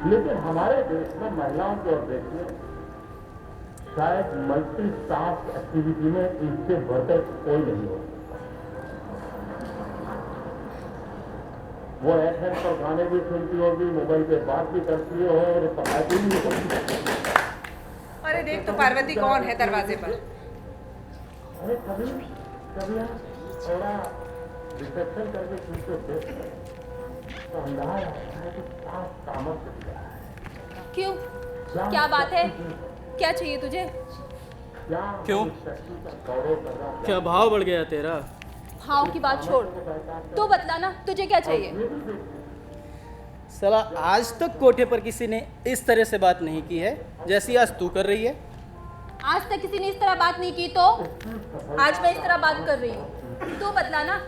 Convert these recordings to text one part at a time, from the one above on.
लेकिन हमारे देश में महिलाओं की ओर देखिए, शायद मल्टीटास्क एक्टिविटी में इससे बढ़कर कोई नहीं हो। वो एफएम पर गाने भी सुनती होगी, मोबाइल पे बात भी करती हो और पढ़ाई भी करती हो। अरे देख तो पार्वती कौन है दरवाजे पर। अरे कभी कभी आप थोड़ा रिसेप्शन करके सुनते थे तो अंदाजा आता है कि साफ सामर्थ्य दिया है। क्यों? क्या बात है? क्या चाहिए तुझे? क्या क्यों? शक्ति का गौरव करना क्या भाव बढ़ गया तेरा? भाव की बात छोड़, तू बतला ना, तुझे क्या चाहिए? साला आज तक कोठे पर किसी ने इस तरह से बात नहीं की है जैसी आज तू कर रही है। आज तक किसी ने इस तरह बात नहीं की तो आज मैं इस तरह बात कर रही हूँ। तू बतला ना,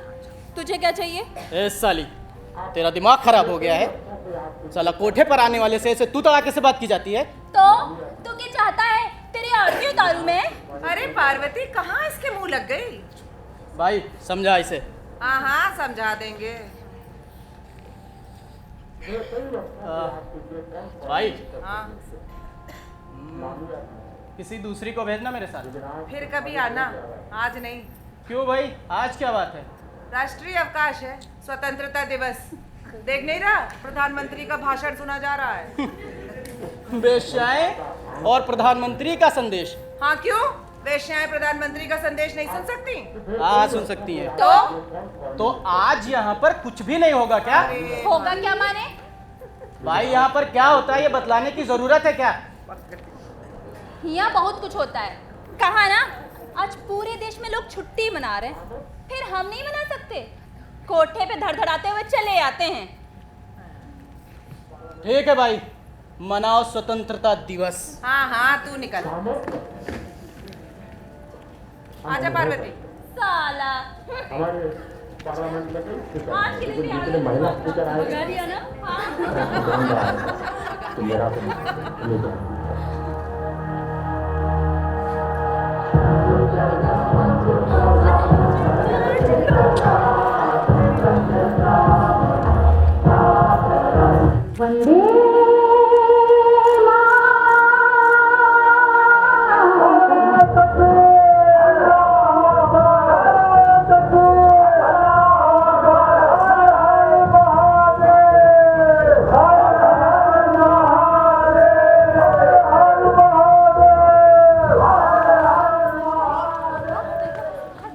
तुझे क्या चाहिए? ए साली, तेरा दिमाग खराब हो गया है। साला कोठे पर आने वाले से ऐसे तू तड़ाके से बात की जाती है। तो तू क्या चाहता है? तेरी आरती उतारूं मैं? अरे पार्वती कहाँ इसके मुंह लग गई। भाई समझा इसे। हाँ हाँ समझा देंगे। भाई हाँ किसी दूसरी को भेजना मेरे साथ। फिर कभी आना, आज नहीं। क्यों भाई, आज क्या बात है? राष्ट्रीय अवकाश है, स्वतंत्रता दिवस। देख नहीं रहा, प्रधानमंत्री का भाषण सुना जा रहा है। वेश्याएं और प्रधानमंत्री का संदेश। हाँ क्यों, वेश्याएं प्रधानमंत्री का संदेश नहीं सुन सकती? हाँ सुन सकती है। तो आज यहाँ पर कुछ भी नहीं होगा क्या? होगा क्या माने? भाई यहाँ पर क्या होता है ये बतलाने की जरूरत है क्या? यहाँ बहुत कुछ होता है। कहा ना, आज पूरे देश में लोग छुट्टी मना रहे हैं, फिर हम नहीं मना सकते? कोठे पे धड़धड़ाते हुए चले आते हैं। ठीक है भाई, मनाओ स्वतंत्रता दिवस। हाँ हाँ तू निकल। आजा पार्वती। साला हमारे पार्लियामेंट में आज के लिए भी आ जितने महिला स्पीकर आए बगा दिया ना। हाँ। तो मेरा तो ले जाओ।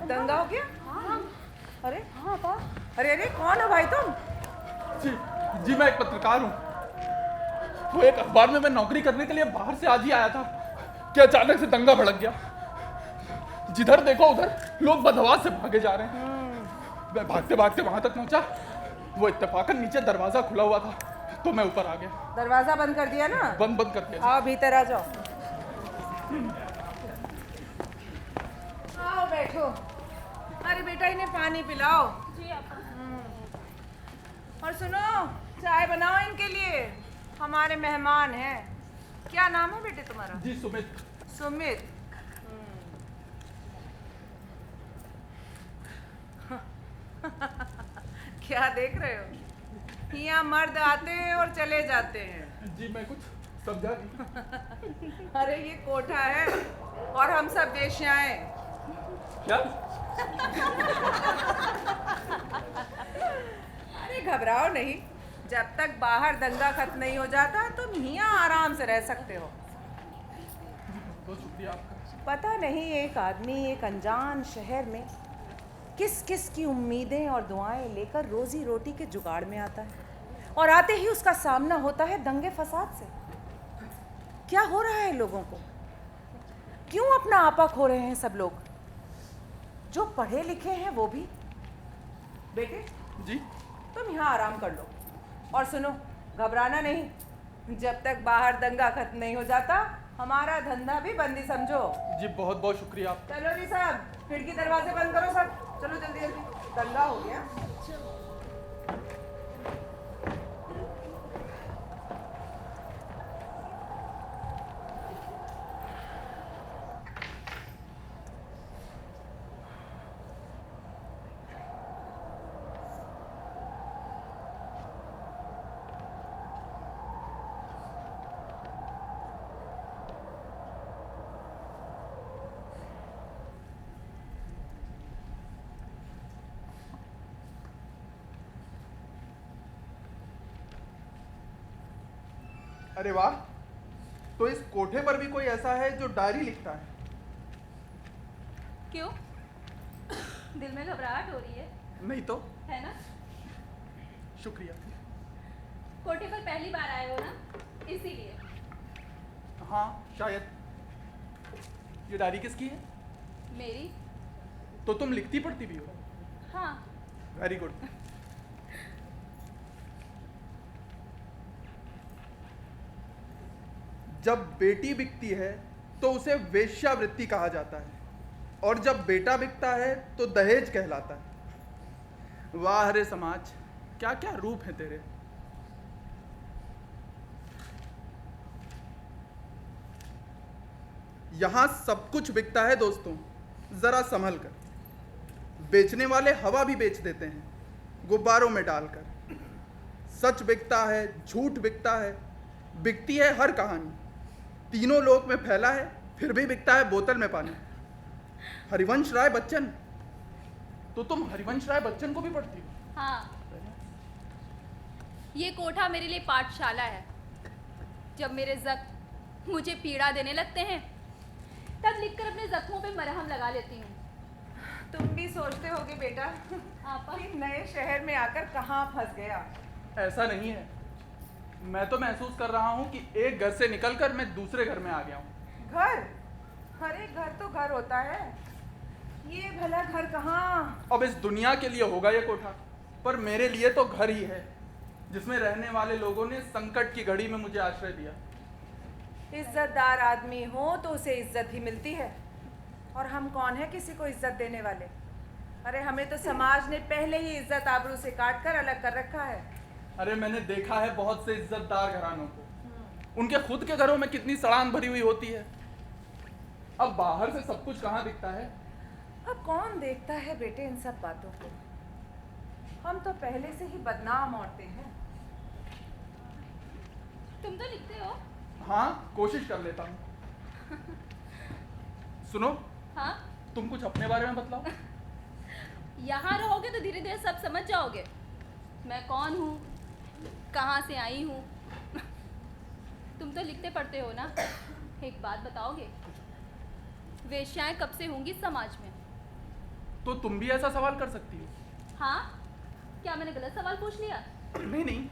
दंगा हो गया? अरे अरे अरे कौन हो भाई तुम? जी मैं एक पत्रकार हूँ। वो एक अखबार में मैं नौकरी करने के लिए बाहर से आज ही आया था कि अचानक से दंगा भड़क गया। जिधर देखो उधर लोग बदहवास से भागे जा रहे हैं। मैं भागते भागते वहां तक पहुंचा, वो इत्तेफाकन नीचे दरवाजा खुला हुआ था तो मैं ऊपर आ गया। दरवाजा बंद कर दिया ना? बंद कर दिया। आओ भीतर आ जाओ। आओ बैठो। अरे बेटा इन्हें पानी पिलाओ। और सुनो, चाय बनाओ इनके लिए, हमारे मेहमान हैं। क्या नाम है बेटे तुम्हारा? जी सुमित। सुमित। क्या देख रहे हो? यहाँ मर्द आते हैं और चले जाते हैं। जी मैं कुछ समझा नहीं। अरे ये कोठा है और हम सब वेश्याएं। क्या? अरे घबराओ नहीं, जब तक बाहर दंगा खत्म नहीं हो जाता तुम यहाँ आराम से रह सकते हो। बहुत शुक्रिया आपका। पता नहीं एक आदमी एक अनजान शहर में किस किस की उम्मीदें और दुआएं लेकर रोजी रोटी के जुगाड़ में आता है, और आते ही उसका सामना होता है दंगे फसाद से। क्या हो रहा है लोगों को? क्यों अपना आपा खो रहे हैं सब लोग? जो पढ़े लिखे हैं वो भी। बेटे जी तुम यहाँ आराम कर लो, और सुनो, घबराना नहीं। जब तक बाहर दंगा खत्म नहीं हो जाता हमारा धंधा भी बंदी समझो। जी बहुत बहुत शुक्रिया आपका। चलो जी साहब, खिड़की दरवाजे बंद करो सब। चलो जल्दी जल्दी, दंगा हो गया। अरे वाह, तो इस कोठे पर भी कोई ऐसा है जो डायरी लिखता है? क्यों? दिल में घबराहट हो रही है? नहीं तो। है ना? शुक्रिया। कोठे पर पहली बार आए हो ना, इसीलिए। हाँ शायद। ये डायरी किसकी है? मेरी। तो तुम लिखती पढ़ती भी हो? हाँ। Very good. जब बेटी बिकती है तो उसे वेश्यावृत्ति कहा जाता है, और जब बेटा बिकता है तो दहेज कहलाता है। वाह रे समाज, क्या क्या रूप है तेरे। यहां सब कुछ बिकता है दोस्तों, जरा संभल कर। बेचने वाले हवा भी बेच देते हैं, गुब्बारों में डालकर। सच बिकता है, झूठ बिकता है, बिकती है हर कहानी। तीनों लोक में फैला है, फिर भी बिकता है बोतल में पानी। हरिवंश राय बच्चन। तो तुम हरिवंश राय बच्चन को भी पढ़ती हो? हाँ। ये कोठा मेरे लिए पाठशाला है। जब मेरे जख्म मुझे पीड़ा देने लगते हैं, तब लिखकर अपने जख्मों पे मरहम लगा लेती हूँ। तुम भी सोचते होगे बेटा आपा? कि नए शहर में आकर कहाँ फंस गया। ऐसा नहीं है, मैं तो महसूस कर रहा हूँ कि एक घर से निकलकर मैं दूसरे घर में आ गया हूँ। घर? अरे घर तो घर होता है, ये भला घर कहाँ। अब इस दुनिया के लिए होगा ये कोठा, पर मेरे लिए तो घर ही है, जिसमें रहने वाले लोगों ने संकट की घड़ी में मुझे आश्रय दिया। इज्जतदार आदमी हो तो उसे इज्जत ही मिलती है, और हम कौन है किसी को इज्जत देने वाले। अरे हमें तो समाज ने पहले ही इज्जत आबरू से काट कर अलग कर रखा है। अरे मैंने देखा है बहुत से इज्जतदार घरानों को, उनके खुद के घरों में कितनी सड़ान भरी हुई होती है। अब बाहर से सब कुछ कहाँ दिखता है। अब कौन देखता है बेटे इन सब बातों को। हम तो पहले से ही बदनाम औरतें हैं। तुम तो लिखते हो? हाँ, कोशिश कर लेता हूँ। सुनो, हाँ। तुम कुछ अपने बारे में बतलाओ। यहाँ रहोगे तो धीरे धीरे सब समझ जाओगे। मैं कौन हूँ, कहाँ से आई हूँ। तुम तो लिखते पढ़ते हो ना। एक बात बताओगे, वेश्याएं कब से होंगी समाज में? तो तुम भी ऐसा सवाल कर सकती हो। हाँ, क्या मैंने गलत सवाल पूछ लिया? नहीं नहीं,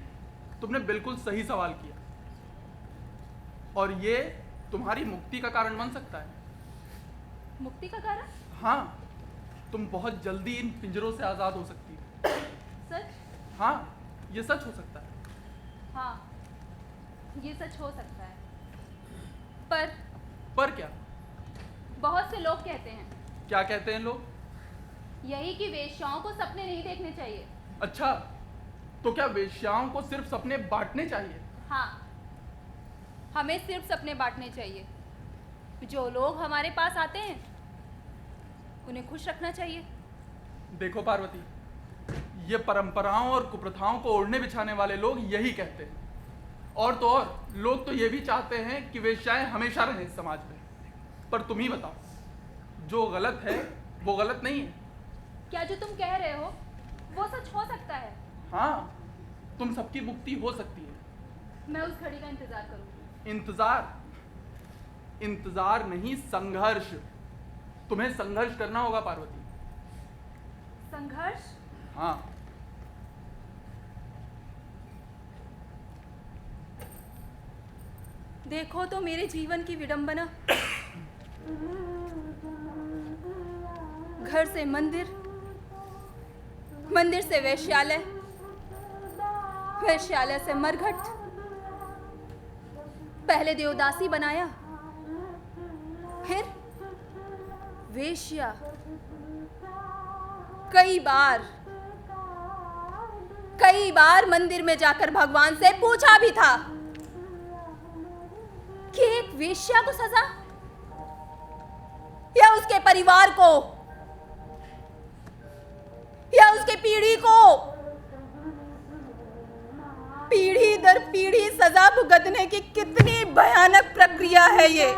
तुमने बिल्कुल सही सवाल किया, और ये तुम्हारी मुक्ति का कारण बन सकता है। मुक्ति का कारण? हाँ, तुम बहुत जल्दी इन पिंजरों से आजाद हो सकती हो। सच? हाँ, ये सच हो सकता है। हाँ, ये सच हो सकता है। पर क्या? बहुत से लोग कहते हैं। क्या कहते हैं लोग? यही कि वेश्याओं को सपने नहीं देखने चाहिए। अच्छा, तो क्या वेश्याओं को सिर्फ सपने बांटने चाहिए? हाँ, हमें सिर्फ सपने बांटने चाहिए। जो लोग हमारे पास आते हैं उन्हें खुश रखना चाहिए। देखो पार्वती, ये परंपराओं और कुप्रथाओं को ओढ़ने बिछाने वाले लोग यही कहते हैं, और तो और लोग तो ये भी चाहते हैं कि वेश्याएं हमेशा रहें इस समाज में। पर तुम ही बताओ, जो गलत है वो गलत नहीं है। क्या जो तुम कह रहे हो वो सच हो सकता है? हाँ, तुम सबकी मुक्ति हो सकती है। मैं उस घड़ी का इंतजार करूंगी। इंतजार नहीं, संघर्ष। तुम्हें संघर्ष करना होगा पार्वती। संघर्ष? हाँ। देखो तो मेरे जीवन की विडंबना। घर से मंदिर, मंदिर से वेश्यालय, वेश्यालय से मरघट, पहले देवदासी बनाया, फिर वेश्या। कई बार मंदिर में जाकर भगवान से पूछा भी था कि एक वेश्या को सजा, या उसके परिवार को, या उसके पीढ़ी को। पीढ़ी दर पीढ़ी सजा भुगतने की कितनी भयानक प्रक्रिया है ये।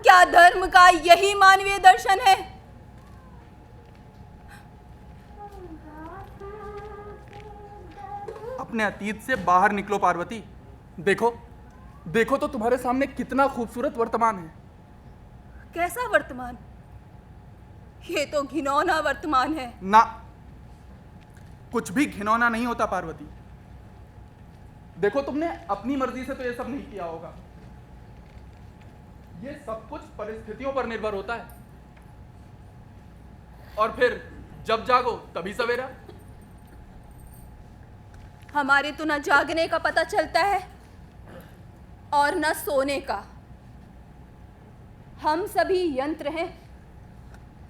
क्या धर्म का यही मानवीय दर्शन है? अपने अतीत से बाहर निकलो पार्वती। देखो देखो तो तुम्हारे सामने कितना खूबसूरत वर्तमान है। कैसा वर्तमान? ये तो घिनौना वर्तमान है। ना, कुछ भी घिनौना नहीं होता पार्वती। देखो तुमने अपनी मर्जी से तो ये सब नहीं किया होगा। ये सब कुछ परिस्थितियों पर निर्भर होता है। और फिर जब जागो तभी सवेरा। हमारे तो न जागने का पता चलता है और न सोने का। हम सभी यंत्र हैं।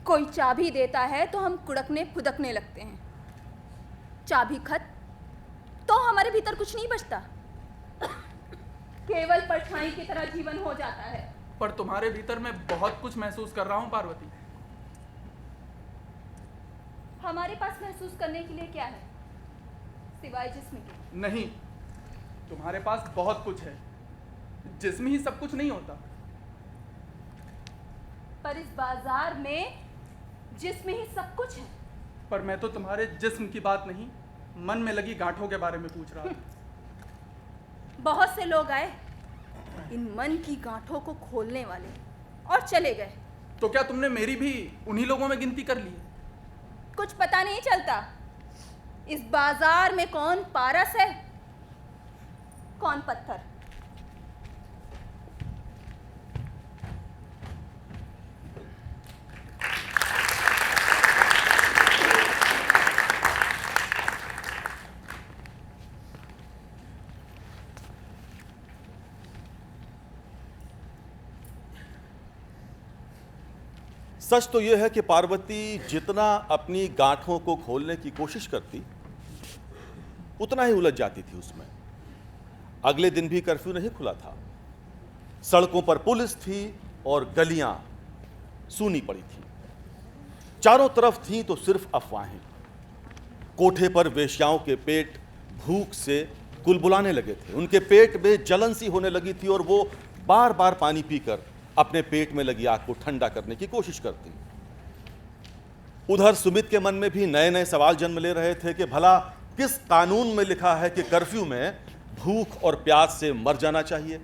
कोई चाबी देता है तो हम कुड़कने फुदकने लगते हैं। चाबी खत तो हमारे भीतर कुछ नहीं बचता, केवल परछाई की तरह जीवन हो जाता है। पर तुम्हारे भीतर मैं बहुत कुछ महसूस कर रहा हूं पार्वती। हमारे पास महसूस करने के लिए क्या है सिवाय जिस्म के? नहीं, तुम्हारे पास बहुत कुछ है। जिस्म ही सब कुछ नहीं होता। पर इस बाजार में जिस्म ही सब कुछ है। पर मैं तो तुम्हारे जिस्म की बात नहीं, मन में लगी गांठों के बारे में पूछ रहा था। बहुत से लोग आए इन मन की गांठों को खोलने वाले, और चले गए। तो क्या तुमने मेरी भी उन्हीं लोगों में गिनती कर ली? कुछ पता नहीं चलता इस बाजार में कौन पारस है कौन पत्थर। सच तो यह है कि पार्वती जितना अपनी गांठों को खोलने की कोशिश करती उतना ही उलझ जाती थी उसमें। अगले दिन भी कर्फ्यू नहीं खुला था। सड़कों पर पुलिस थी और गलियां सूनी पड़ी थी। चारों तरफ थी तो सिर्फ अफवाहें। कोठे पर वेश्याओं के पेट भूख से कुलबुलाने लगे थे। उनके पेट में जलन सी होने लगी थी और वो बार बार पानी पीकर अपने पेट में लगी आग को ठंडा करने की कोशिश करती। उधर सुमित के मन में भी नए नए सवाल जन्म ले रहे थे कि भला किस कानून में लिखा है कि कर्फ्यू में भूख और प्यास से मर जाना चाहिए?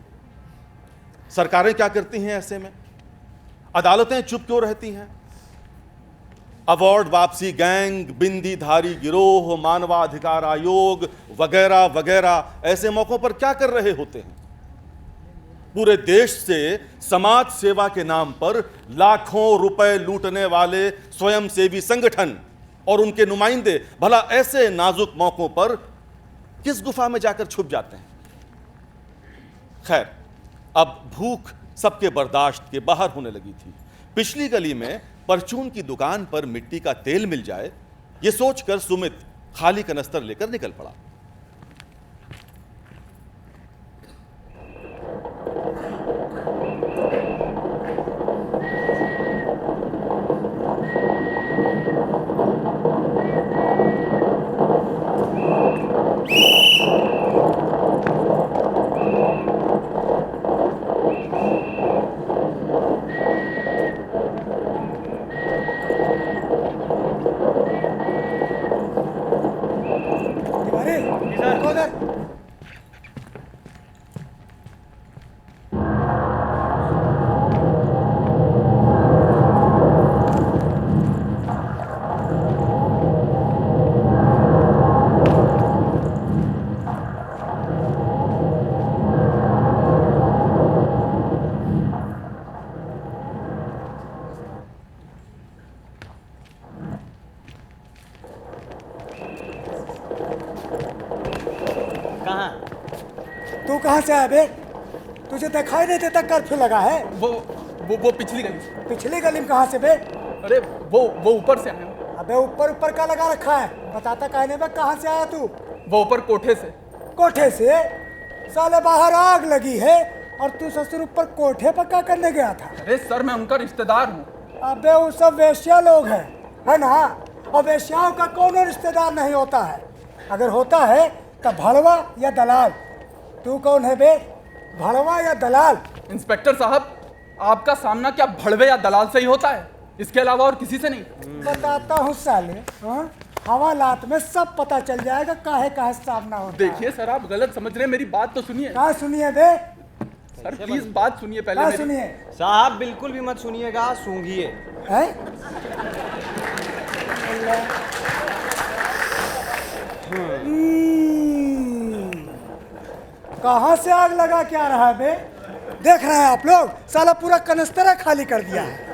सरकारें क्या करती हैं ऐसे में? अदालतें चुप क्यों रहती हैं? अवार्ड वापसी गैंग, बिंदीधारी गिरोह, मानवाधिकार आयोग वगैरह वगैरह ऐसे मौकों पर क्या कर रहे होते हैं? पूरे देश से समाज सेवा के नाम पर लाखों रुपए लूटने वाले स्वयंसेवी संगठन और उनके नुमाइंदे भला ऐसे नाजुक मौकों पर किस गुफा में जाकर छुप जाते हैं? खैर, अब भूख सबके बर्दाश्त के बाहर होने लगी थी। पिछली गली में परचून की दुकान पर मिट्टी का तेल मिल जाए, यह सोचकर सुमित खाली कनस्तर लेकर निकल पड़ा। तू कहाँ से आया बे? तुझे दिखाई नहीं देता कर्फ्यू लगा है? वो पिछली गली से। पिछली गली में कहाँ से बे? अरे वो ऊपर से आया। अबे ऊपर ऊपर का लगा रखा है, बताता कहने में कहाँ से आया तू? वो ऊपर कोठे से। कोठे से? साले बाहर आग लगी है और तू ससुर ऊपर कोठे पर क्या करने गया था? अरे सर, मैं उनका रिश्तेदार हूँ। अबे वो सब वेश्या लोग हैं, है ना? और वेश्याओं का कौन रिश्तेदार नहीं होता है? अगर होता है तो भड़वा या दलाल। तू कौन है बे, भड़वा या दलाल? इंस्पेक्टर साहब, आपका सामना क्या भड़वे या दलाल से ही होता है? इसके अलावा और किसी से नहीं। बताता हूँ साले। हाँ, हवालात में सब पता चल जाएगा काहे काहे सामना होता है। देखिए सर, आप गलत समझ रहे हैं, मेरी बात तो सुनिए। क्या सुनिए बे? सर प्लीज बात सुनिए पहले क्या मेरी। सुनिए? साहब बिल्कुल भी मत सुनिएगा, सूंघिए। है? कहाँ से आग लगा क्या रहा है बे? देख रहे हैं आप लोग, साला पूरा कनस्तरा खाली कर दिया है।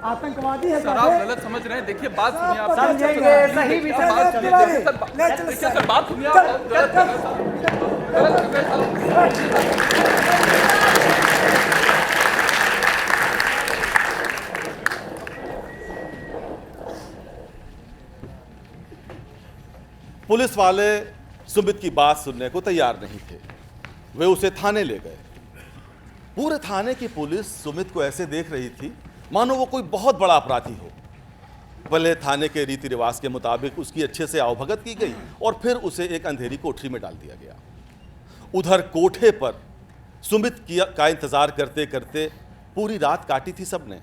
आतंकवादी है सर आप गलत समझ रहे हैं, देखिए बात सुनिए आप। समझेंगे, सही भी बात सुनिए, देखिए सर, देखिए सर बात सुनिए आप। गलत कर रहे हैं सर, गलत कर रहे हैं सर। पुलिस वाले सुमित की बात सुनने को तैयार नहीं थे। वे उसे थाने ले गए। पूरे थाने की पुलिस सुमित को ऐसे देख रही थी मानो वो कोई बहुत बड़ा अपराधी हो। पहले थाने के रीति रिवाज के मुताबिक उसकी अच्छे से आवभगत की गई और फिर उसे एक अंधेरी कोठरी में डाल दिया गया। उधर कोठे पर सुमित का इंतजार करते करते पूरी रात काटी थी सबने।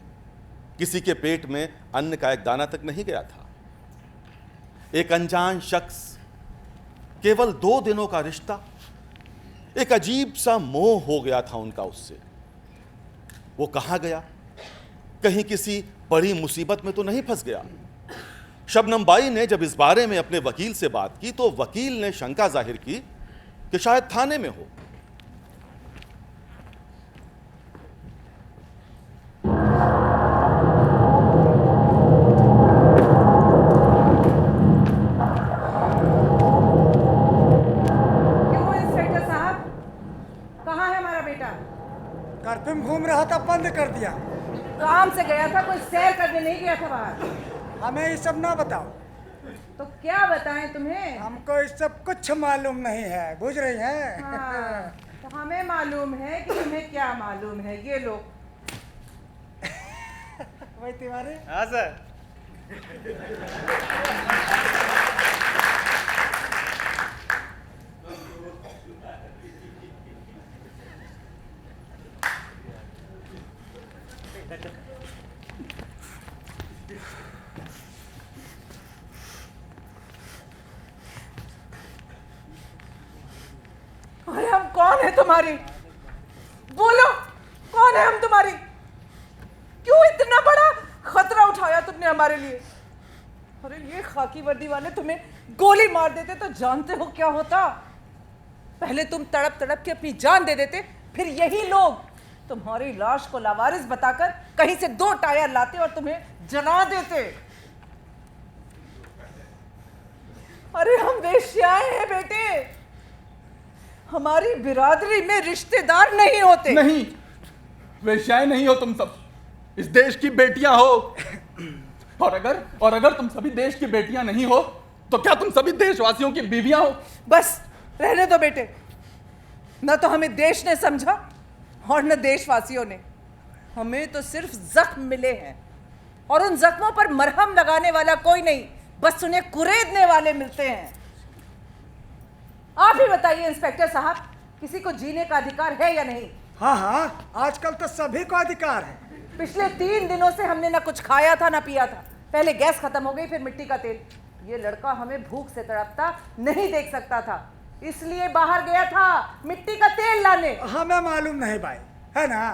किसी के पेट में अन्न का एक दाना तक नहीं गया था। एक अनजान शख्स, केवल 2 दिनों का रिश्ता, एक अजीब सा मोह हो गया था उनका उससे। वो कहां गया? कहीं किसी बड़ी मुसीबत में तो नहीं फंस गया? शबनम बाई ने जब इस बारे में अपने वकील से बात की तो वकील ने शंका जाहिर की कि शायद थाने में हो। कर्फ्यू में घूम रहा था, बंद कर दिया। काम से गया था, कोई सैर करने नहीं गया था बाहर? हमें ये सब ना बताओ। तो क्या बताएं तुम्हें? हमको ये सब कुछ मालूम नहीं है, बुझ रही हैं? हाँ, तो हमें मालूम है कि तुम्हें क्या मालूम है। ये लो। भाई तिवारी। हाँ सर। अरे हम कौन है तुम्हारी? बोलो, कौन है हम तुम्हारी? क्यों इतना बड़ा खतरा उठाया तुमने हमारे लिए? अरे ये खाकी वर्दी वाले तुम्हें गोली मार देते तो जानते हो क्या होता? पहले तुम तड़प तड़प के अपनी जान दे देते, फिर यही लोग तुम्हारी लाश को लावारिस बताकर कहीं से 2 टायर लाते और तुम्हें जला देते। अरे हम वेश्याएं हैं बेटे, हमारी बिरादरी में रिश्तेदार नहीं होते। नहीं, वेश्याएं नहीं हो तुम सब, इस देश की बेटियां हो। और अगर तुम सभी देश की बेटियां नहीं हो तो क्या तुम सभी देशवासियों की बीवियां हो? बस रहने दो बेटे, न तो हमें देश ने समझा और न देशवासियों ने। हमें तो सिर्फ जख्म मिले हैं और उन जख्मों पर मरहम लगाने वाला कोई नहीं, बस उन्हें कुरेदने वाले मिलते हैं। आप ही बताइए इंस्पेक्टर साहब, किसी को जीने का अधिकार है या नहीं? हाँ हाँ, आजकल तो सभी को अधिकार है। पिछले 3 दिनों से हमने ना कुछ खाया था ना पिया था। पहले गैस खत्म हो गई, फिर मिट्टी का तेल। ये लड़का हमें भूख से तड़पता नहीं देख सकता था, इसलिए बाहर गया था मिट्टी का तेल लाने। हमें मालूम नहीं भाई, है ना?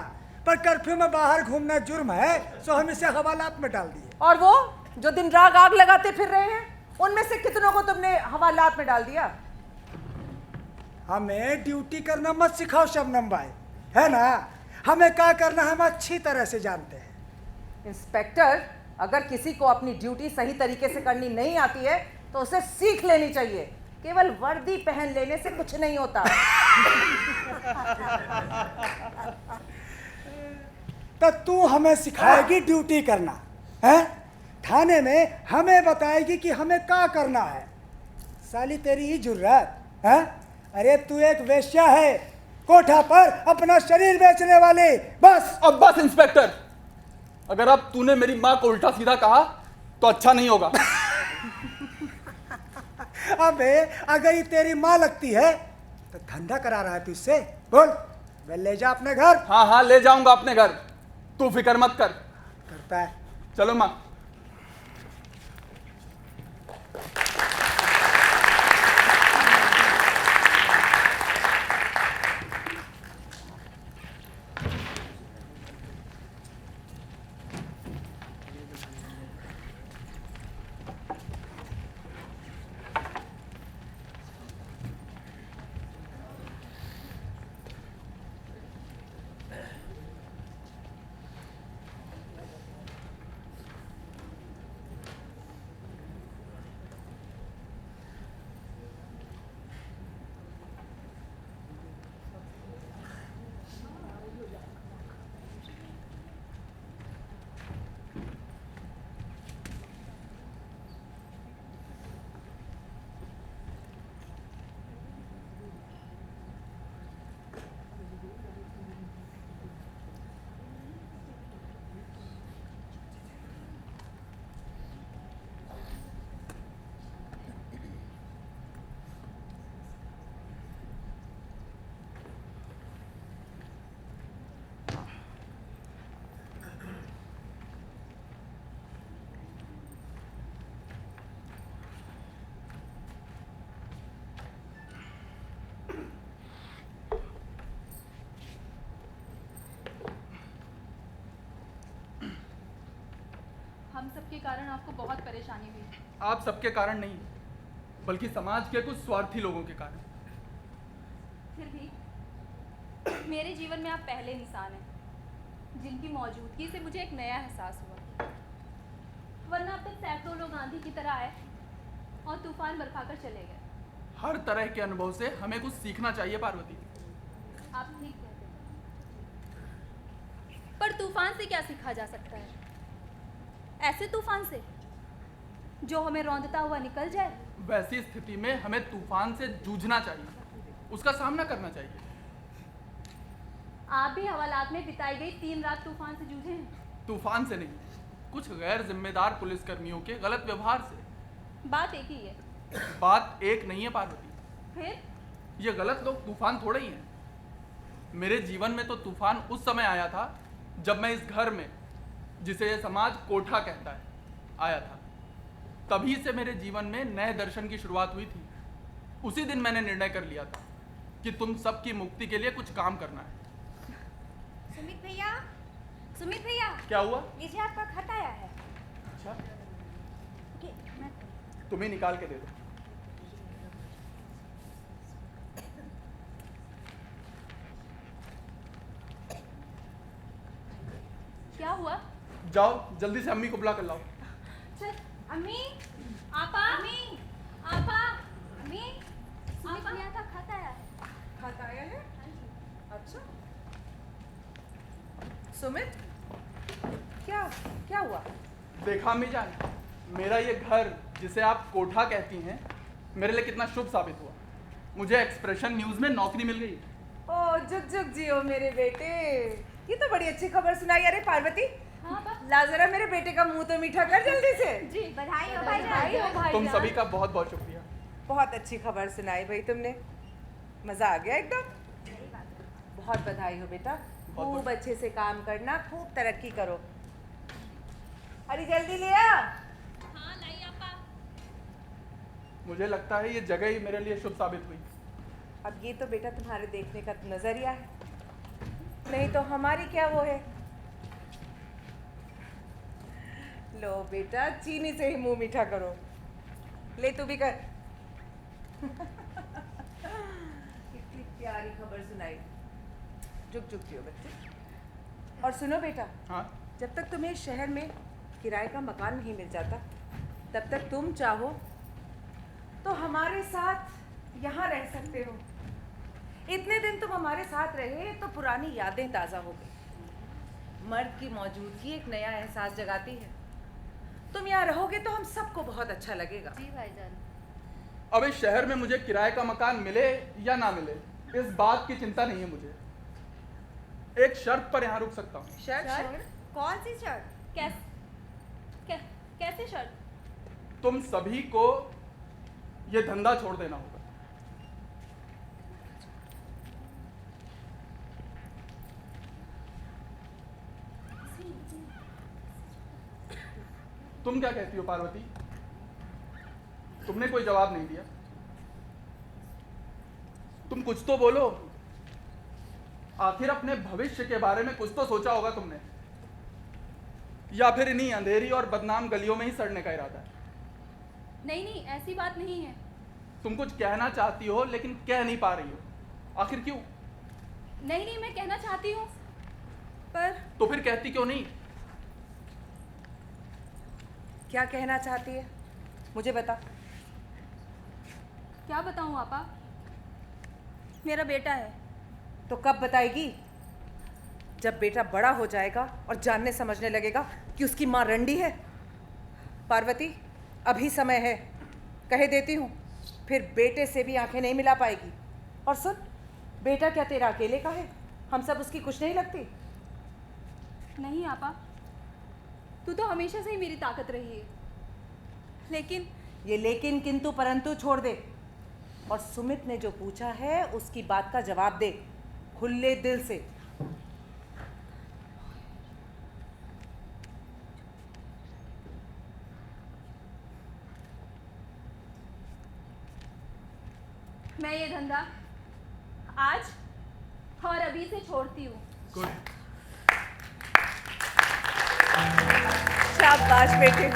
पर कर्फ्यू में बाहर घूमना जुर्म है, सो हम इसे हवालात में डाल दिए। और वो जो दिन रात आग लगाते फिर रहे हैं, उनमें से कितनों को तुमने हवालात में डाल दिया? हमें ड्यूटी करना मत सिखाओ शबनम भाई, है ना? हमें क्या करना है हम अच्छी तरह से जानते हैं। इंस्पेक्टर, अगर किसी को अपनी ड्यूटी सही तरीके से करनी नहीं आती है तो उसे सीख लेनी चाहिए। केवल वर्दी पहन लेने से कुछ नहीं होता। तो तू हमें सिखाएगी ड्यूटी करना है? थाने में हमें बताएगी कि हमें क्या करना है? साली तेरी ही जुर्रत है? अरे तू एक वेश्या है, कोठा पर अपना शरीर बेचने वाले। बस अब बस इंस्पेक्टर, अगर अब तूने मेरी माँ को उल्टा सीधा कहा तो अच्छा नहीं होगा। अबे अगर ये तेरी माँ लगती है तो धंधा करा रहा है तू इससे? बोल, वे ले जा अपने घर। हाँ हाँ ले जाऊंगा अपने घर, तू फिक्र मत कर। करता है। चलो माँ। कारण आपको बहुत परेशानी हुई। आप सबके कारण नहीं, बल्कि समाज के कुछ स्वार्थी लोगों के कारण। फिर भी मेरे जीवन में आप पहले इंसान हैं जिनकी मौजूदगी से मुझे एक नया एहसास हुआ। वरना अब तक सैकड़ों लोग आंधी की तरह आए और तूफान बरपाकर चले गए। हर तरह के अनुभव से हमें कुछ सीखना चाहिए पार्वती। आप ठीक कहते हैं, पर तूफान से क्या सीखा जा सकता है? ऐसे तूफान से जो हमें रौंदता हुआ निकल जाए। वैसी स्थिति में हमें तूफान से जूझना चाहिए, उसका सामना करना चाहिए। आप भी हवालात में बिताई गई 3 रात तूफान से जूझे हैं। तूफान से नहीं, कुछ गैर जिम्मेदार पुलिसकर्मियों के गलत व्यवहार से। बात एक ही है। बात एक नहीं है पार्वती, फिर ये गलत लोग तूफान थोड़े ही हैं। मेरे जीवन में तो तूफान उस समय आया था जब मैं इस घर में, जिसे ये समाज कोठा कहता है, आया था। तभी से मेरे जीवन में नए दर्शन की शुरुआत हुई थी। उसी दिन मैंने निर्णय कर लिया था कि तुम सबकी मुक्ति के लिए कुछ काम करना है। सुमित भैया, सुमित भैया, क्या हुआ? लीजिए आपका खत आया है। अच्छा, ओके, मैं तुम्हें निकाल के दे दो। क्या हुआ? जाओ जल्दी से अम्मी को बुला कर लाओ। चल, अम्मी, आपा, अम्मी, आपा, अम्मी, सुमित भैया का खत आया है। खत आया है? अच्छा सुमित, क्या क्या हुआ? देखा अम्मी जान, मेरा ये घर जिसे आप कोठा कहती हैं, मेरे लिए कितना शुभ साबित हुआ। मुझे एक्सप्रेशन न्यूज में नौकरी मिल गई। ओ जुग जुग जियो मेरे बेटे, ये तो बड़ी अच्छी खबर सुनाई। अरे पार्वती, हाँ बा। ला जरा मेरे बेटे का मुंह तो मीठा कर जल्दी से। जी, बधाई हो बधाई हो भाई। तुम सभी का बहुत बहुत शुक्रिया। बहुत अच्छी खबर सुनाई भाई तुमने, मजा आ गया एकदम। बहुत बधाई हो बेटा, खूब अच्छे से काम करना, खूब तरक्की करो। अरे जल्दी ले आ। हाँ लाई आपा। मुझे लगता है ये जगह ही मेरे लिए शुभ साबित हुई। अब ये तो बेटा तुम्हारे देखने का नजरिया है, नहीं तो हमारी क्या वो है। लो बेटा, चीनी से ही मुंह मीठा करो। ले तू भी कर। कितनी प्यारी खबर सुनाई। जुग जुग जियो बच्चे। और सुनो बेटा, हाँ, जब तक तुम्हें शहर में किराए का मकान नहीं मिल जाता, तब तक तुम चाहो तो हमारे साथ यहाँ रह सकते हो। इतने दिन तुम हमारे साथ रहे तो पुरानी यादें ताज़ा हो गई। मर्द की मौजूदगी एक नया एहसास जगाती है। तुम यहाँ रहोगे तो हम सबको बहुत अच्छा लगेगा। जी भाईजान। अब इस शहर में मुझे किराए का मकान मिले या ना मिले, इस बात की चिंता नहीं है मुझे। एक शर्त पर यहाँ रुक सकता हूँ। शर्त? कौन सी शर्त? कैसे शर्त? तुम सभी को ये धंधा छोड़ देना होगा। तुम क्या कहती हो पार्वती? तुमने कोई जवाब नहीं दिया। तुम कुछ तो बोलो। आखिर अपने भविष्य के बारे में कुछ तो सोचा होगा तुमने, या फिर इन्हीं अंधेरी और बदनाम गलियों में ही सड़ने का इरादा है? नहीं नहीं, ऐसी बात नहीं है। तुम कुछ कहना चाहती हो लेकिन कह नहीं पा रही हो, आखिर क्यों? नहीं नहीं, मैं कहना चाहती हूँ, पर तो फिर कहती क्यों नहीं? क्या कहना चाहती है, मुझे बता। क्या बताऊँ आपा? मेरा बेटा है। तो कब बताएगी? जब बेटा बड़ा हो जाएगा और जानने समझने लगेगा कि उसकी माँ रंडी है। पार्वती, अभी समय है, कहे देती हूँ, फिर बेटे से भी आंखें नहीं मिला पाएगी। और सुन, बेटा क्या तेरा अकेले का है? हम सब उसकी कुछ नहीं लगती? नहीं आपा, तू तो हमेशा से ही मेरी ताकत रही है। लेकिन ये लेकिन किंतु परंतु छोड़ दे, और सुमित ने जो पूछा है उसकी बात का जवाब दे, खुले दिल से। मैं ये धंधा आज और अभी से छोड़ती हूँ। गुड। शाबाश बेटे।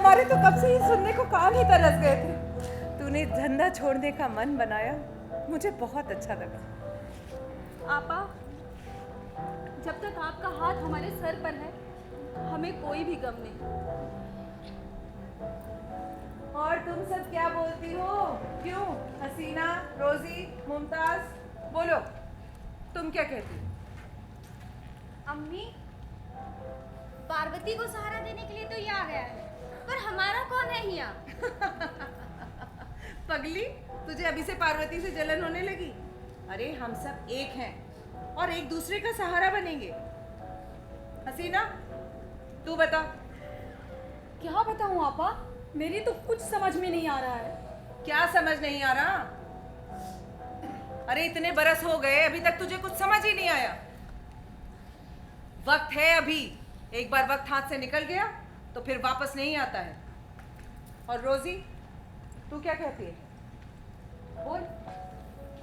हमारे तो कब से ही सुनने को कान ही तरस गए थे। तूने धंधा छोड़ने का मन बनाया, मुझे बहुत अच्छा लगा। आपा, जब तक आपका हाथ हमारे सर पर है, हमें कोई भी गम नहीं। और तुम सब क्या बोलती हो? क्यों? हसीना, रोजी, मुमताज, बोलो, तुम क्या कहती हो? अम्मी, पार्वती को सहारा देने के लिए तो ये आ गया है, पर हमारा कौन है यहाँ? पगली, तुझे अभी से पार्वती से जलन होने लगी? अरे हम सब एक हैं और एक दूसरे का सहारा बनेंगे। हसीना, तू बता। क्या बताऊं आपा, मेरी तो कुछ समझ में नहीं आ रहा है। क्या समझ नहीं आ रहा? अरे इतने बरस हो गए, अभी तक तुझे कुछ समझ ही नहीं आया। वक्त है अभी, एक बार वक्त हाथ से निकल गया तो फिर वापस नहीं आता है। और रोजी, तू क्या कहती है? बोल।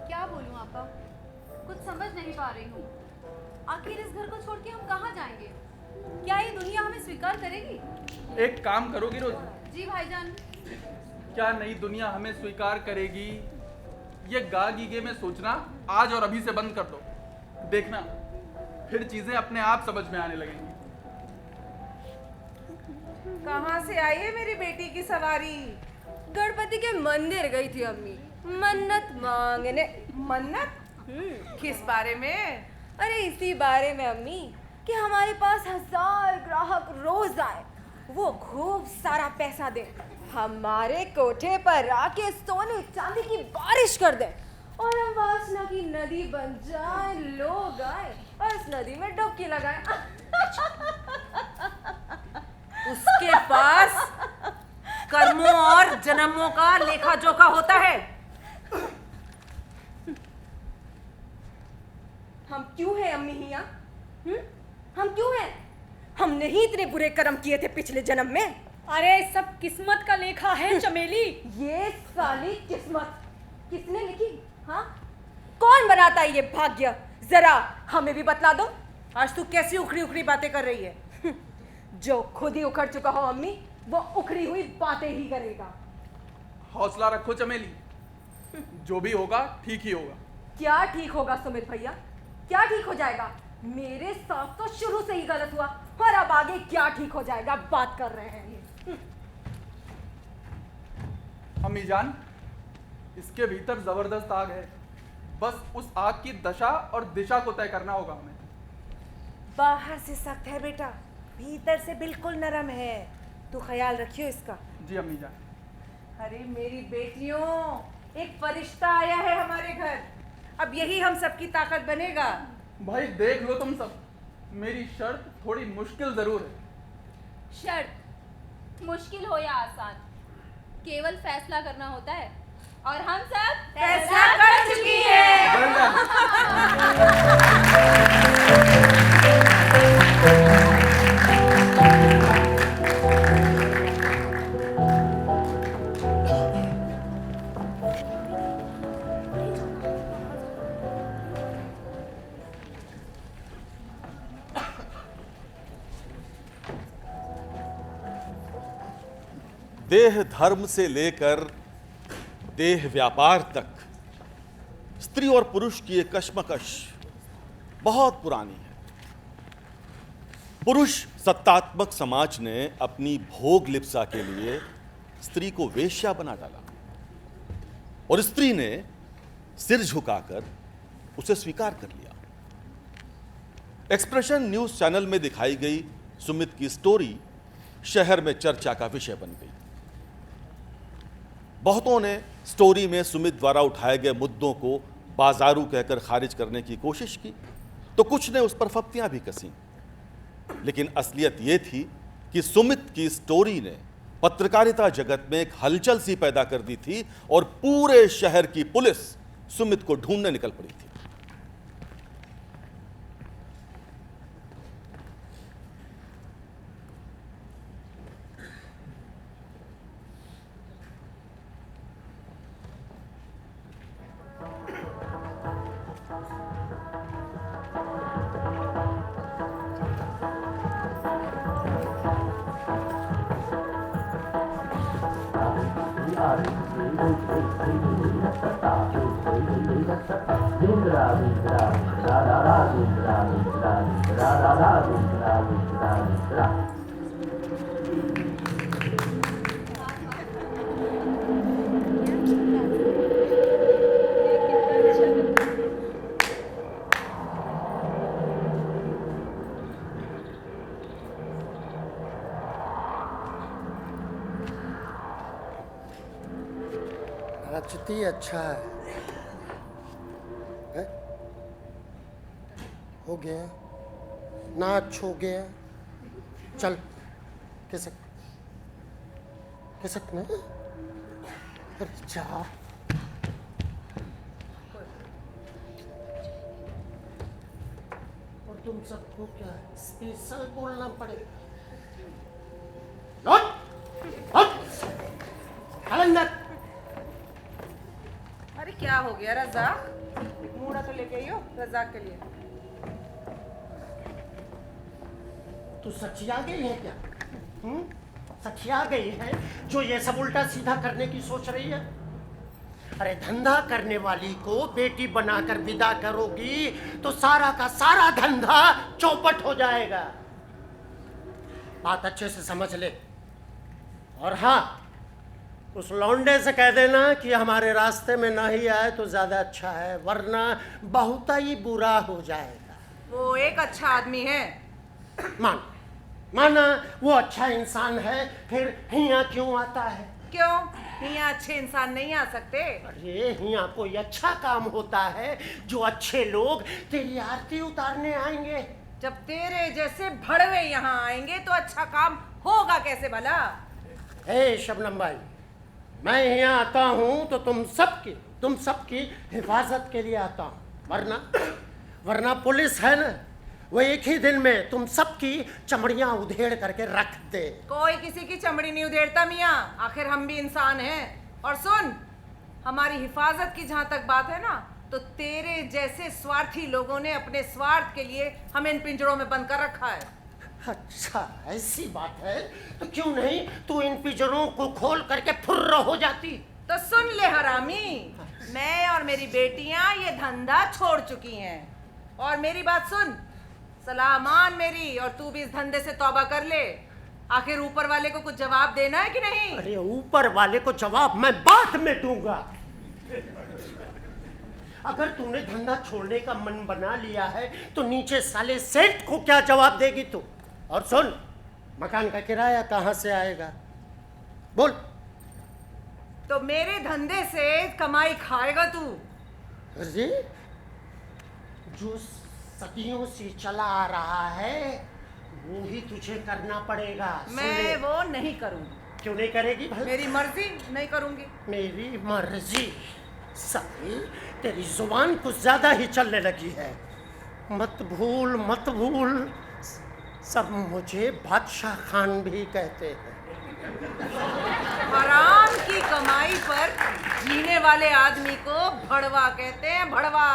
क्या बोलूं आपा, कुछ समझ नहीं पा रही हूँ। आखिर इस घर को छोड़ के हम कहाँ जाएंगे? क्या ये दुनिया हमें स्वीकार करेगी? एक काम करोगी रोजी? जी भाईजान। क्या नई दुनिया हमें स्वीकार करेगी? ये गा गीगे में सोचना आज और अभी से बंद कर दो। देखना, फिर चीजें अपने आप समझ में आने लगेंगी। कहाँ से आई है मेरी बेटी की सवारी? गणपति के मंदिर गई थी अम्मी, मन्नत मांगने। मन्नत? किस बारे में? अरे इसी बारे में अम्मी कि हमारे पास 1000 ग्राहक रोज आए, वो खूब सारा पैसा दे, हमारे कोठे पर आके सोने चांदी की बारिश कर दे और हम वासना की नदी बन जाए, लोग आए और उस नदी में डुबकी लगाए। उसके पास कर्मों और जन्मों का लेखा जोखा होता है। हम क्यों हैं अम्मी हिया? हम क्यों हैं? हमने ही इतने बुरे कर्म किए थे पिछले जन्म में। अरे सब किस्मत का लेखा है चमेली। ये साली किस्मत किसने लिखी? हाँ, कौन बनाता है ये भाग्य? जरा हमें भी बतला दो। आज तू कैसी उखड़ी उखड़ी बातें कर रही है? जो खुद ही उखड़ चुका हो अम्मी, वो उखड़ी हुई बातें ही करेगा। हौसला रखो चमेली, जो भी होगा ठीक ही होगा। क्या ठीक होगा सुमित भैया? क्या ठीक हो जाएगा? मेरे साथ तो शुरू से ही गलत हुआ और अब आगे क्या ठीक हो जाएगा बात कर रहे हैं ये। अम्मी जान, इसके भीतर जबरदस्त आग है, बस उस आग की दशा और दिशा को तय करना होगा हमें। बाहर से सख्त है बेटा, भीतर से बिल्कुल नरम है, तो ख्याल रखियो इसका। जी अम्मी जान। अरे मेरी बेटियों, एक फरिश्ता आया है हमारे घर, अब यही हम सबकी ताकत बनेगा। भाई देख लो तुम सब, मेरी शर्त थोड़ी मुश्किल जरूर है। शर्त मुश्किल हो या आसान, केवल फैसला करना होता है और हम सब फैसला कर चुकी है। देह धर्म से लेकर देह व्यापार तक स्त्री और पुरुष की ये कशमकश बहुत पुरानी है। पुरुष सत्तात्मक समाज ने अपनी भोग लिप्सा के लिए स्त्री को वेश्या बना डाला और स्त्री ने सिर झुकाकर उसे स्वीकार कर लिया। एक्सप्रेशन न्यूज चैनल में दिखाई गई सुमित की स्टोरी शहर में चर्चा का विषय बन गई। बहुतों ने स्टोरी में सुमित द्वारा उठाए गए मुद्दों को बाजारू कहकर खारिज करने की कोशिश की, तो कुछ ने उस पर फप्तियां भी कसी। लेकिन असलियत यह थी कि सुमित की स्टोरी ने पत्रकारिता जगत में एक हलचल सी पैदा कर दी थी और पूरे शहर की पुलिस सुमित को ढूंढने निकल पड़ी थी। रचती अच्छा है? हो गया, नाच हो गया, चल किसक किसक ने जा। और तुम सबको क्या स्पेशल बोलना पड़ेगा? अंदर। अरे क्या हो गया रज़ाक? मूड़ा तो लेके आई हो रज़ाक के लिए। तू सचिया गई है क्या? सचिया गई है जो ये सब उल्टा सीधा करने की सोच रही है? अरे धंधा करने वाली को बेटी बनाकर विदा करोगी तो सारा का सारा धंधा चौपट हो जाएगा। बात अच्छे से समझ ले। और हाँ, उस लौंडे से कह देना कि हमारे रास्ते में ना ही आए तो ज्यादा अच्छा है, वरना बहुत ही बुरा हो जाएगा। वो एक अच्छा आदमी है। माना वो अच्छा इंसान है, फिर हिया क्यों आता है? क्यों? हिया अच्छे इंसान नहीं आ सकते? अरे हिया कोई अच्छा काम होता है जो अच्छे लोग तेरी आरती उतारने आएंगे। जब तेरे जैसे भड़वे यहाँ आएंगे तो अच्छा काम होगा कैसे भला? हे शबनम भाई, मैं यहाँ आता हूँ तो तुम सबकी हिफाजत के लिए आता हूँ, वरना पुलिस है ना, वो एक ही दिन में तुम सबकी चमड़ियाँ उधेड़ करके रख दे। कोई किसी की चमड़ी नहीं उधेड़ता मियाँ, आखिर हम भी इंसान हैं। और सुन, हमारी हिफाजत की जहाँ तक बात है ना, तो तेरे जैसे स्वार्थी लोगों ने अपने स्वार्थ के लिए हमें इन पिंजरों में बंद कर रखा है। अच्छा ऐसी बात है तो क्यों नहीं तू इन पिंजरों को खोल करके फुर्र हो जाती? तो सुन ले हरामी, मैं और मेरी बेटियां ये धंधा छोड़ चुकी हैं। और मेरी बात सुन, सलाह मान मेरी, और तू भी इस धंधे से तौबा कर ले। आखिर ऊपर वाले को कुछ जवाब देना है कि नहीं? अरे ऊपर वाले को जवाब मैं बाद में दूंगा। अगर तूने धंधा छोड़ने का मन बना लिया है तो नीचे साले सेठ को क्या जवाब देगी तू? और सुन, मकान का किराया कहाँ से आएगा? बोल। तो मेरे धंधे से कमाई खाएगा तू? अरे जो सदियों से चला आ रहा है वो ही तुझे करना पड़ेगा। मैं वो नहीं करूंगी। क्यों नहीं करेगी भाई? मेरी मर्जी, नहीं करूंगी। मेरी मर्जी? साली तेरी जुबान कुछ ज्यादा ही चलने लगी है। मत भूल, सब मुझे बादशाह खान भी कहते हैं। हराम की कमाई पर जीने वाले आदमी को भड़वा कहते हैं, भड़वा।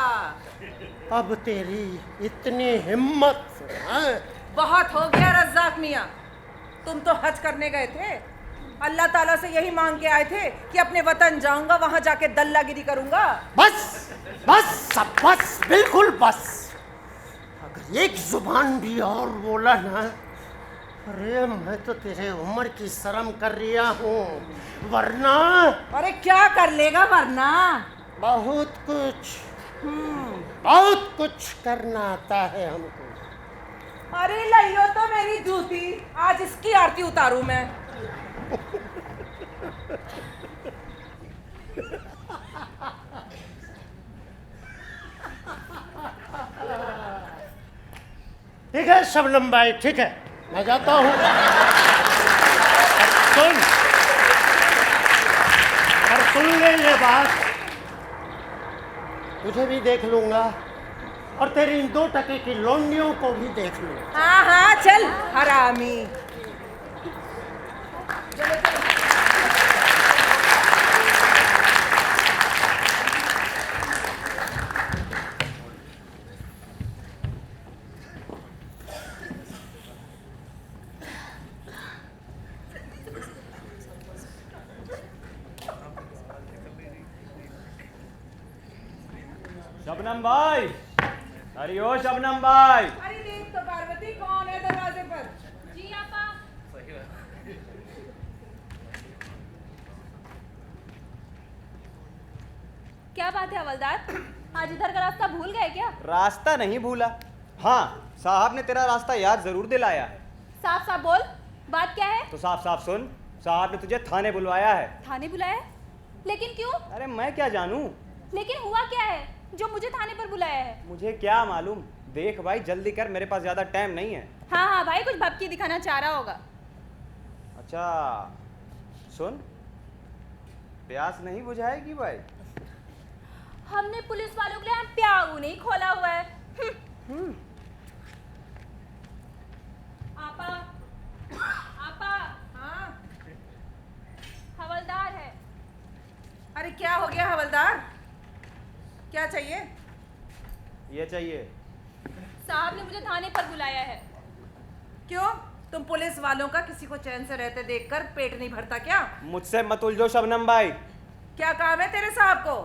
अब तेरी इतनी हिम्मत है? बहुत हो गया रज़ाक मियाँ, तुम तो हज करने गए थे, अल्लाह ताला से यही मांग के आए थे कि अपने वतन जाऊंगा, वहां जाके दल्लागिरी करूंगा। बस बिल्कुल बस। अगर एक जुबान भी और बोला ना, अरे मैं तो तेरे उम्र की शर्म कर रिया हूँ, वरना। अरे क्या कर लेगा वरना? बहुत कुछ करना आता है हमको। अरे लइयो तो मेरी जूती, आज इसकी आरती उतारूं मैं। ठीक है शबनम भाई, ठीक है, मैं जाता हूँ। सुन ले ये बात, तुझे भी देख लूंगा और तेरी इन 2 टके की लौंडियों को भी देख लूंगा। हाँ चल हरामी। शबनम भाई, अरे ओ शबनम भाई। अरे देख तो पार्वती कौन है दरवाजे पर। जी आपा। क्या बात है हवलदार, आज इधर का रास्ता भूल गए क्या? रास्ता नहीं भूला, हाँ साहब ने तेरा रास्ता याद जरूर दिलाया है। साफ साफ बोल, बात क्या है? तो साफ साफ सुन, साहब ने तुझे थाने बुलवाया है। थाने बुलाया? लेकिन क्यों? अरे मैं क्या जानूं, लेकिन हुआ क्या है जो मुझे थाने पर बुलाया है? मुझे क्या मालूम। देख भाई जल्दी कर, मेरे पास ज्यादा टाइम नहीं है। हाँ हाँ भाई, कुछ भपकी दिखाना चाह रहा होगा। अच्छा सुन, प्यास नहीं बुझाएगी भाई? हमने पुलिस वालों के लिए प्याऊ नहीं खोला हुआ है। आपा, आपा। हाँ हवलदार है। अरे क्या हो गया हवलदार, क्या चाहिए? ये चाहिए। साहब ने मुझे थाने पर बुलाया है। क्यों, तुम पुलिस वालों का किसी को चैन से रहते देखकर पेट नहीं भरता क्या? मुझसे मत उलझो शबनम भाई। क्या काम है तेरे साहब को?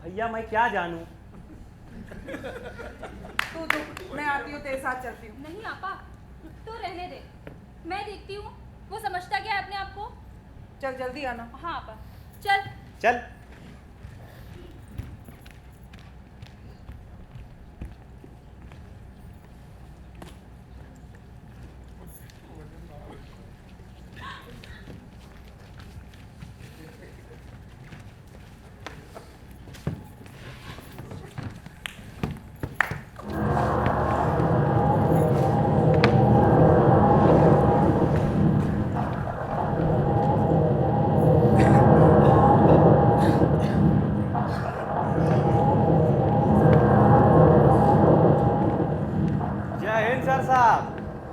भैया मैं क्या जानूं। तू मैं आती हूँ तेरे साथ चलती हूँ। नहीं आपा, तो रहने दे, मैं देखती हूँ वो समझता क्या है अपने आप को। चल जल्दी आना। हाँ आपा, चल चल।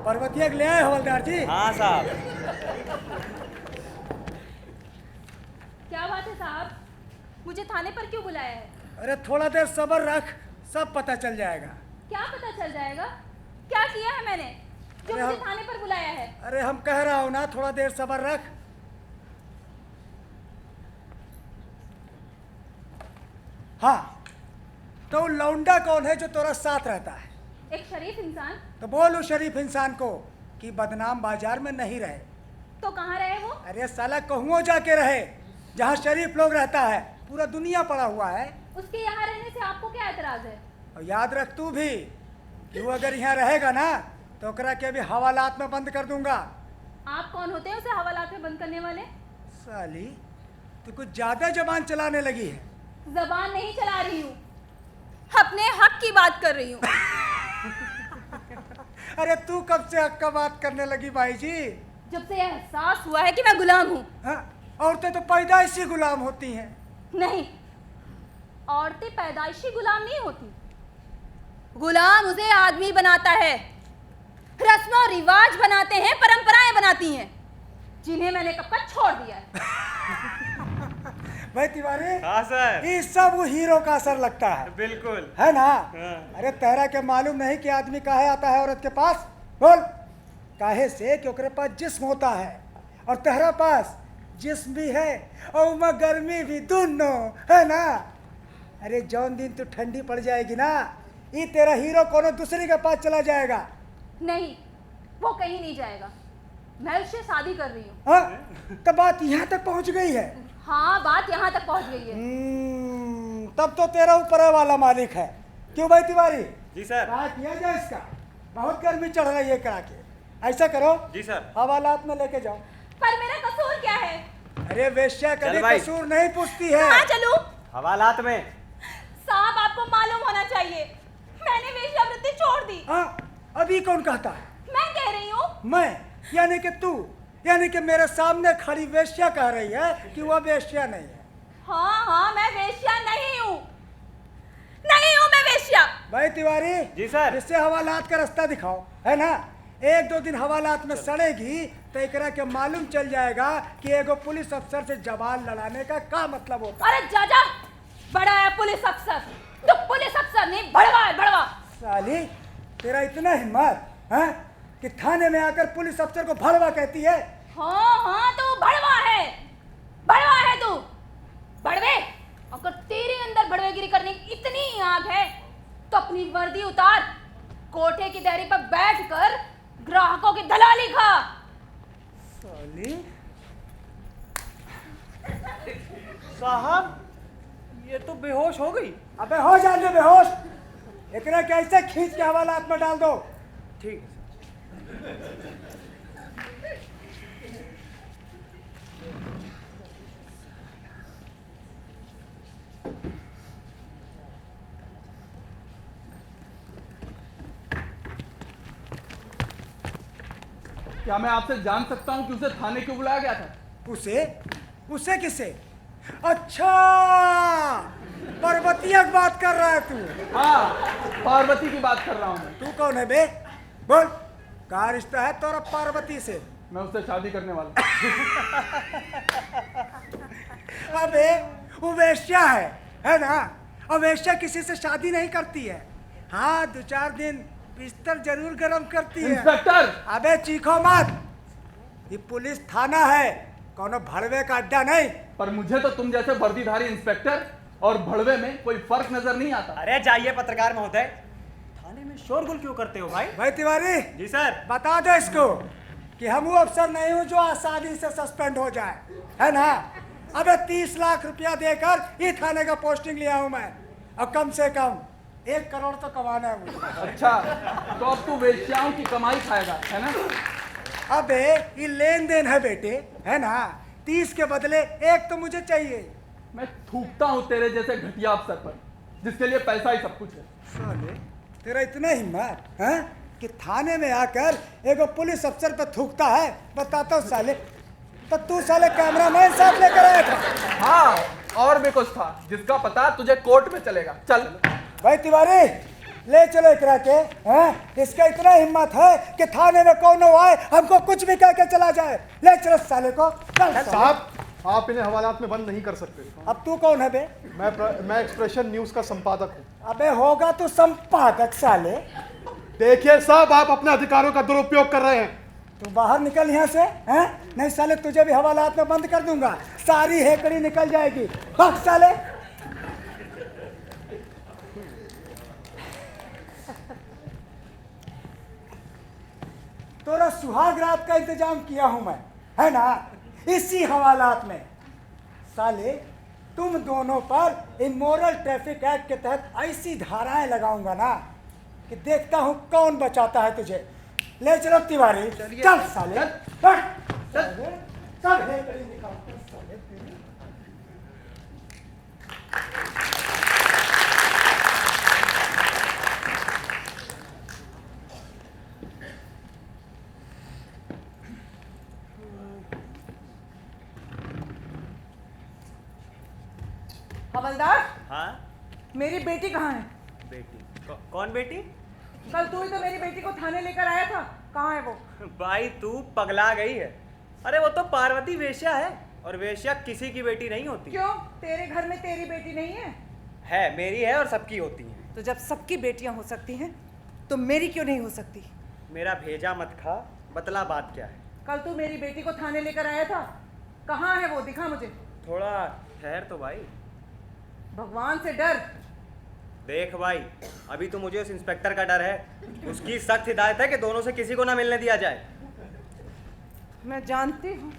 पर्वतीय ले आए हवलदार जी। हाँ साहब। क्या बात है साहब, मुझे थाने पर क्यों बुलाया है? अरे थोड़ा देर सब्र रख, सब पता चल जाएगा। क्या पता चल जाएगा? क्या किया है मैंने जो मुझे थाने पर बुलाया है? अरे हम कह रहा हूँ ना, थोड़ा देर सब्र रख। हाँ, तो लौंडा कौन है जो तेरा साथ रहता है? एक शरीफ इंसान। तो बोल उस शरीफ इंसान को कि बदनाम बाजार में नहीं रहे। तो कहाँ रहे वो? अरे साला कहूँ जाके रहे जहाँ शरीफ लोग रहता है, पूरा दुनिया पड़ा हुआ है। उसके यहाँ रहने से आपको क्या एतराज है? और याद रख तू भी कि वो अगर यहाँ रहेगा ना तो ओकरा के भी हवालात में बंद कर दूंगा। आप कौन होते हैं उसे हवालात में बंद करने वाले? साली तू कुछ ज्यादा जबान चलाने लगी है। जबान नहीं चला रही हूँ, अपने हक की बात कर रही हूँ। अरे तू कब से हक का बात करने लगी भाई जी? जब से यह एहसास हुआ है कि मैं गुलाम हूँ। औरतें तो पैदाइशी गुलाम होती हैं। नहीं, औरतें पैदाइशी गुलाम नहीं होती, गुलाम उसे आदमी बनाता है, रस्म और रिवाज बनाते हैं, परंपराएं बनाती हैं, जिन्हें मैंने कब का छोड़ दिया है। भाई तिवारी। हाँ सर। ये सब वो हीरो का असर लगता है। बिल्कुल है ना? हाँ। अरे तेरा क्या मालूम नहीं कि आदमी काहे आता है औरत के पास? बोल। काहे से कि ओकरे पास जिस्म होता है और तेरा पास जिस्म भी है और उमा गर्मी भी, दोनों है ना। अरे जौन दिन तू ठंडी पड़ जाएगी ना, ये तेरा हीरो कोनो दूसरे के पास चला जाएगा। नहीं, वो कहीं नहीं जाएगा, मैं उससे शादी कर रही हूँ। हाँ, तब बात यहाँ तक पहुँच गई है। हाँ, बात यहाँ तक पहुँच गई है। तब तो तेरा ऊपर वाला मालिक है। क्यों भाई तिवारी? जी सर। क्या किया जाए इसका? बहुत गर्मी चढ़ रही है कड़ा के। ऐसा करो। जी सर। हवालात में लेके जाओ। पर मेरा कसूर क्या है? अरे वेश्या कभी कसूर नहीं पूछती है। कहाँ चलूं? हवालात में। साहब आपको मालूम होना चाहिए, मैंने वेश्यावृत्ति छोड़ दी। हाँ, अभी कौन कहता है? मैं कह रही हूँ। मैं? यानी कि तू? यानी कि मेरे सामने खड़ी वेश्या कह रही है कि वह वेश्या नहीं है? हाँ हाँ, मैं वेश्या नहीं हूँ, नहीं हूँ मैं वेश्या। भाई तिवारी। जी सर। इससे हवालात का रास्ता दिखाओ, है ना। एक दो दिन हवालात में सड़ेगी तो एकरा के मालूम चल जाएगा कि एगो पुलिस अफसर से जबान लड़ाने का क्या मतलब होता है। अरे जाजा, बड़ा है पुलिस अफसर, तो पुलिस अफसर नहीं, बड़वा है, बड़वा। साली तेरा इतना हिम्मत है कि थाने में आकर पुलिस अफसर को भड़वा कहती है? हाँ हाँ, तो बड़वा है, बड़वा है तू, बड़वे। अगर तेरे अंदर बड़वेगिरी करने की इतनी आग है अपनी वर्दी उतार, कोठे की दहरी पर बैठकर ग्राहकों की दलाली खा। साली साहब ये तो बेहोश हो गई। अबे हो जाने बेहोश, एकरा कैसे खींच के हवालात में डाल दो। ठीक है। क्या मैं आपसे जान सकता हूं कि उसे थाने क्यों बुलाया गया था? उसे उसे किसे? अच्छा, पर्वतिया की बात कर रहा है तू? हाँ, पार्वती की बात कर रहा हूं मैं। तू कौन है बे? बोल, क्या रिश्ता है तोरा पार्वती से? मैं उससे शादी करने वाला अबे वो वेश्या है ना? और वेश्या किसी से शादी नहीं करती है। हाँ, 2-4 दिन बिस्तर जरूर गर्म करती है। इंस्पेक्टर! अबे चीखो मत, ये पुलिस थाना है, कोनो भड़वे का अड्डा नहीं। पर मुझे तो तुम जैसे वर्दीधारी इंस्पेक्टर और भड़वे में कोई फर्क नजर नहीं आता। अरे जाइए पत्रकार महोदय, थाने में शोरगुल क्यों करते हो भाई? भाई तिवारी जी सर। बता दो इसको कि हम वो अफसर नहीं हूँ जो आसानी से सस्पेंड हो जाए, है ना? अबे 30 लाख रुपया देकर ये थाने का पोस्टिंग लिया हूँ मैं, और कम से कम 1 करोड़ तो कमाना है मुझे। अच्छा, तो अब तू वेश्याओं की कमाई खाएगा, है ना? अबे ये लेन देन है बेटे, है ना? 30 के बदले 1 तो मुझे चाहिए। मैं थूकता हूँ तेरे जैसे घटिया अफसर पर, जिसके लिए पैसा ही सब कुछ है। साले, तेरा इतना हिम्मत है कि थाने में आकर एक पुलिस अफसर पर थूकता है? बताता हूँ साले, तो तू साले कैमरामैन साथ लेकर आया था? हाँ, और भी कुछ था जिसका पता तुझे कोर्ट में चलेगा। चल भाई तिवारी, ले चलो एकरा के, हैं? इसका इतना हिम्मत है कि थाने में कौन आए हमको कुछ भी कह के चला जाए। ले चलो साले को। चल साहब, आप इन्हें हवालात में बंद नहीं कर सकते। अब तू कौन है बे? मैं एक्सप्रेशन न्यूज का संपादक हूँ। अबे होगा तू संपादक साले। देखिए साहब, आप अपने अधिकारों का दुरुपयोग कर रहे हैं। तू बाहर निकल यहाँ से, हैं? नहीं साले तुझे भी हवालात में बंद कर दूंगा, सारी हेकड़ी निकल जाएगी। भाग साले। तोरा सुहाग रात का इंतजाम किया हूं मैं, है ना? इसी हवालात में साले तुम दोनों पर इमोरल ट्रैफिक एक्ट के तहत ऐसी धाराएं लगाऊंगा ना कि देखता हूं कौन बचाता है तुझे। ले चलो तिवारी, चल साले, चल हेकड़ी निकाल साले तेरी। हवलदार, हाँ मेरी बेटी कहाँ है? बेटी? कौन बेटी? कल तू ही तो मेरी बेटी को थाने लेकर आया था, कहाँ है वो? भाई तू पगला गई है। अरे वो तो पार्वती वेश्या है, और वेश्या किसी की बेटी नहीं होती। क्यों, तेरे घर में तेरी बेटी नहीं है? है, मेरी है और सबकी होती है। तो जब सबकी बेटियां हो सकती हैं तो मेरी क्यों नहीं हो सकती? मेरा भेजा मत खा, बतला बात क्या है। कल तू मेरी बेटी को थाने लेकर आया था, कहाँ है वो? दिखा मुझे। थोड़ा ठहर तो भाई। भगवान से डर। देख भाई, अभी तो मुझे उस इंस्पेक्टर का डर है। उसकी सख्त हिदायत है कि दोनों से किसी को ना मिलने दिया जाए। मैं जानती हूँ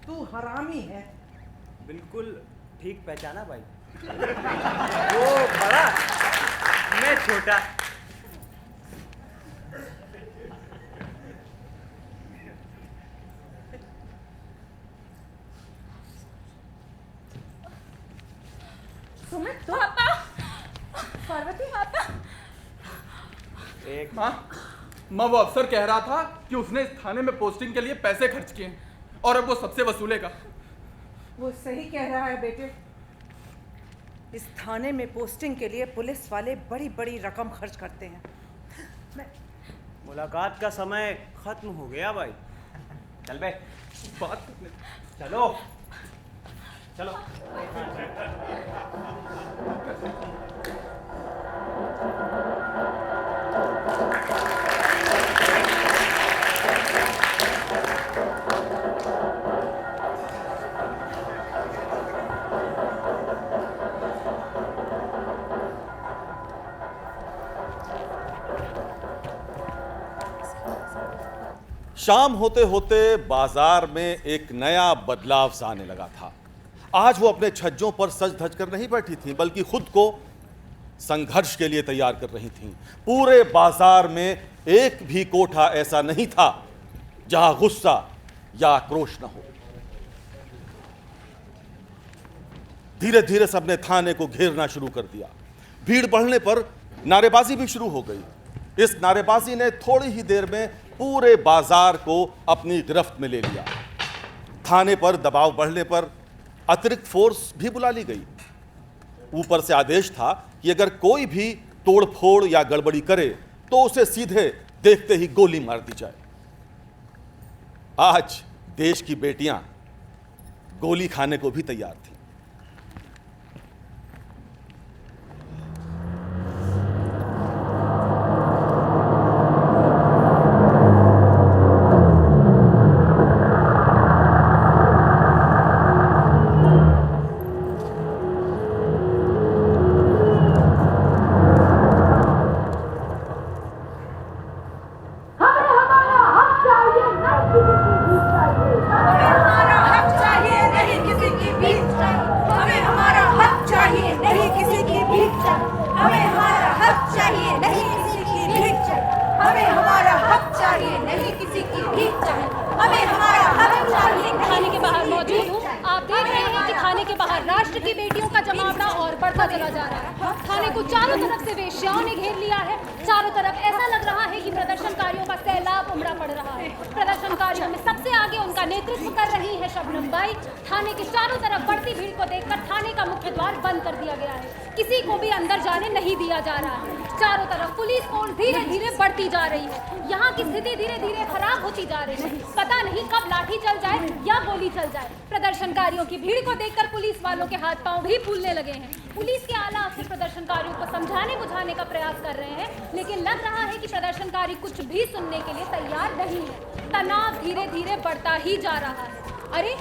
तू हरामी है। बिल्कुल ठीक पहचाना भाई। वो बड़ा, मैं छोटा। सुमित, तो पापा, पार्वती, पापा। एक माँ वो अफसर कह रहा था कि उसने इस थाने में पोस्टिंग के लिए पैसे खर्च किए और अब वो सबसे वसूलेगा। वो सही कह रहा है बेटे। इस थाने में पोस्टिंग के लिए पुलिस वाले बड़ी बड़ी रकम खर्च करते हैं। मुलाकात का समय खत्म हो गया भाई। चल बे, बात करने चलो चलो। शाम होते होते बाजार में एक नया बदलाव सा आने लगा था। आज वो अपने छज्जों पर सज धज कर नहीं बैठी थी, बल्कि खुद को संघर्ष के लिए तैयार कर रही थीं। पूरे बाजार में एक भी कोठा ऐसा नहीं था जहां गुस्सा या आक्रोश न हो। धीरे धीरे सबने थाने को घेरना शुरू कर दिया। भीड़ बढ़ने पर नारेबाजी भी शुरू हो गई। इस नारेबाजी ने थोड़ी ही देर में पूरे बाजार को अपनी गिरफ्त में ले लिया। थाने पर दबाव बढ़ने पर अतिरिक्त फोर्स भी बुला ली गई। ऊपर से आदेश था कि अगर कोई भी तोड़फोड़ या गड़बड़ी करे तो उसे सीधे देखते ही गोली मार दी जाए। आज देश की बेटियां गोली खाने को भी तैयार थी। राष्ट्र की बेटियों का जमावड़ा और बढ़ता चला जा रहा है। थाने को चारों तरफ से वेश्याओं ने घेर लिया है। चारों तरफ ऐसा लग रहा है कि प्रदर्शनकारियों का सैलाब उमड़ा पड़ रहा है। प्रदर्शनकारियों में सबसे आगे उनका नेतृत्व कर रही है शबनम बाई। थाने के चारों तरफ बढ़ती भीड़ को देखकर थाने का मुख्य द्वार बंद कर दिया गया है। किसी को भी अंदर जाने नहीं दिया जा रहा है। चारों तरफ पुलिस फोर्स धीरे धीरे बढ़ती जा रही है। यहाँ की स्थिति धीरे धीरे खराब होती जा रही है। पता नहीं कब लाठी चल जाए या गोली चल जाए। प्रदर्शनकारियों की भीड़ को देखकर पुलिस वालों के हाथ पांव भी फूलने लगे हैं। पुलिस के आला अफसर प्रदर्शनकारियों को समझाने बुझाने का प्रयास कर रहे हैं, लेकिन लग रहा है कि प्रदर्शनकारी कुछ भी सुनने के लिए तैयार नहीं है। तनाव धीरे धीरे बढ़ता ही जा रहा है। अरे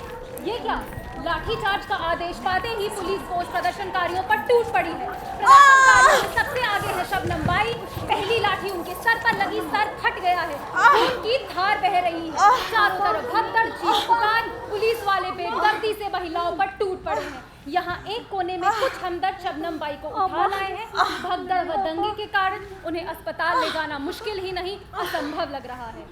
ये क्या, लाठीचार्ज का आदेश पाते ही पुलिस फोर्स प्रदर्शनकारियों पर टूट पड़ी है। प्रदर्शनकारियों में सबसे आगे है शबनम बाई। पहली लाठी उनके सर पर लगी, सर फट गया है, खून की धार बह रही है। चारों तरफ भगदड़ चीख पुकार, पुलिस वाले बेदर्दी से महिलाओं पर टूट पड़े हैं। यहाँ एक कोने में कुछ हमदर्द शबनम बाई को उठा लाए हैं। भगदड़ व दंगे के कारण उन्हें अस्पताल ले जाना मुश्किल ही नहीं, असंभव लग रहा है।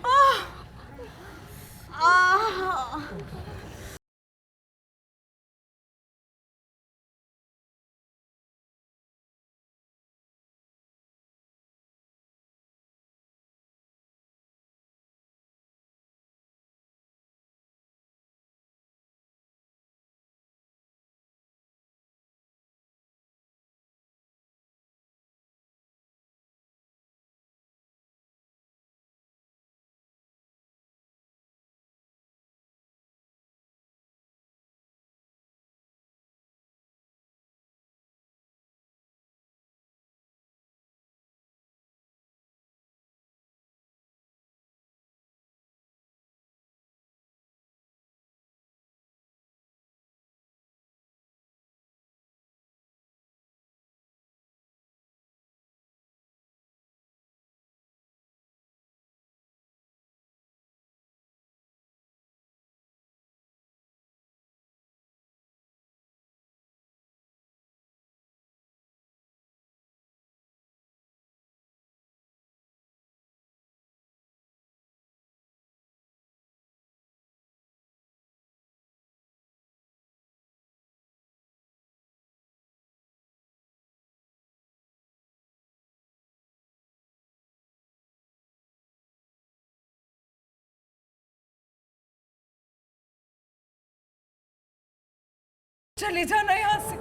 चले जाना यहाँ से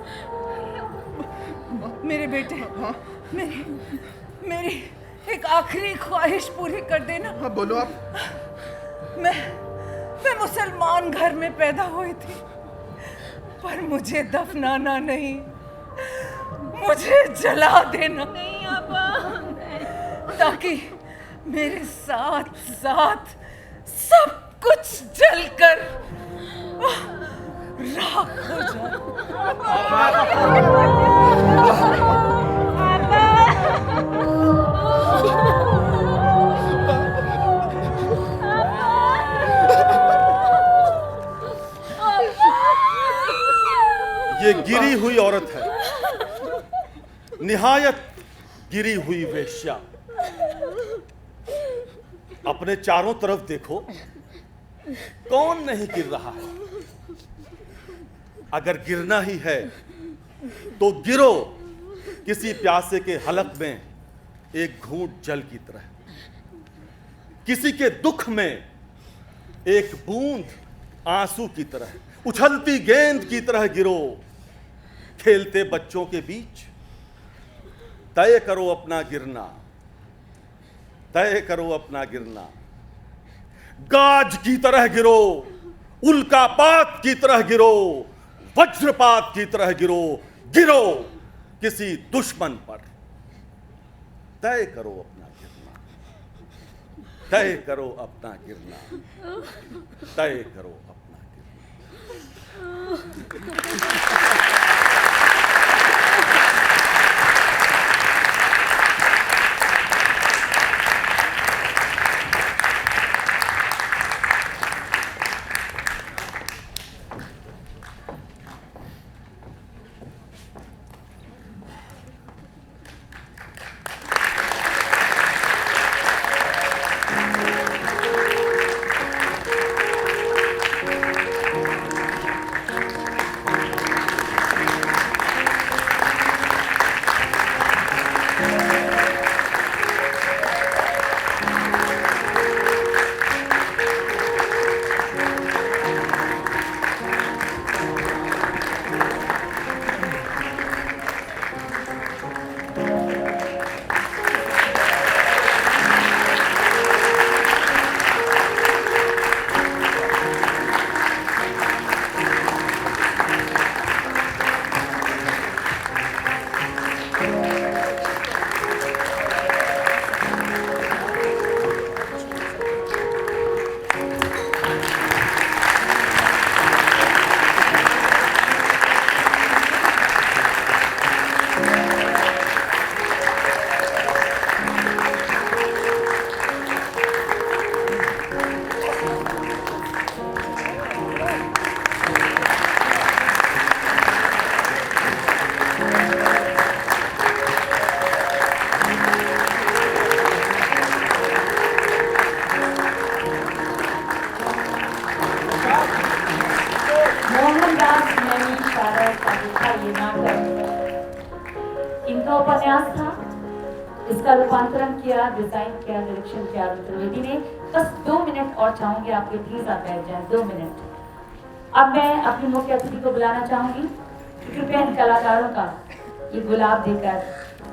मेरे बेटे। मेरी एक आखिरी ख्वाहिश पूरी कर देना। हाँ बोलो आप। मैं मुसलमान घर में पैदा हुई थी, पर मुझे दफनाना नहीं, मुझे जला देना नहीं अब्बा, ताकि मेरे साथ साथ सब कुछ जलकर राख हो जाए। निहायत गिरी हुई वेश्या। अपने चारों तरफ देखो, कौन नहीं गिर रहा है। अगर गिरना ही है तो गिरो किसी प्यासे के हलक में एक घूंट जल की तरह, किसी के दुख में एक बूंद आंसू की तरह, उछलती गेंद की तरह गिरो खेलते बच्चों के बीच। तय करो अपना गिरना, तय करो अपना गिरना। गाज की तरह गिरो, उल्कापात की तरह गिरो, वज्रपात की तरह गिरो, गिरो किसी दुश्मन पर। तय करो अपना गिरना, तय करो अपना गिरना, तय करो अपना गिरना। इनका उपन्यास था, इसका रूपांतरण किया, डिजाइन किया, डायरेक्शन किया अरुण त्रिवेदी ने। बस 2 मिनट और चाहूंगी आपके, प्लीज आप बैठ जाएं 2 मिनट। अब मैं अपनी मुख्य अतिथि को बुलाना चाहूंगी, कृपया इन कलाकारों का ये गुलाब देकर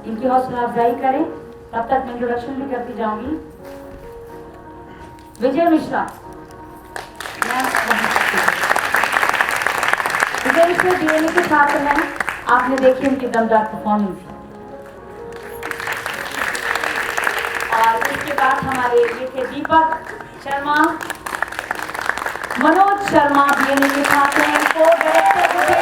इनकी हौसला अफजाई करें। तब तक मैं इंट्रोडक्शन भी करती जाऊंगी। विजय मिश्रा, विजय मिश्रा डीएनए के छात्र हैं। आपने देखी उनकी दमदार परफॉर्मेंस। और इसके बाद हमारे ये थे दीपक शर्मा, मनोज शर्मा डीएनए के छात्र हैं, को डायरेक्टर थे,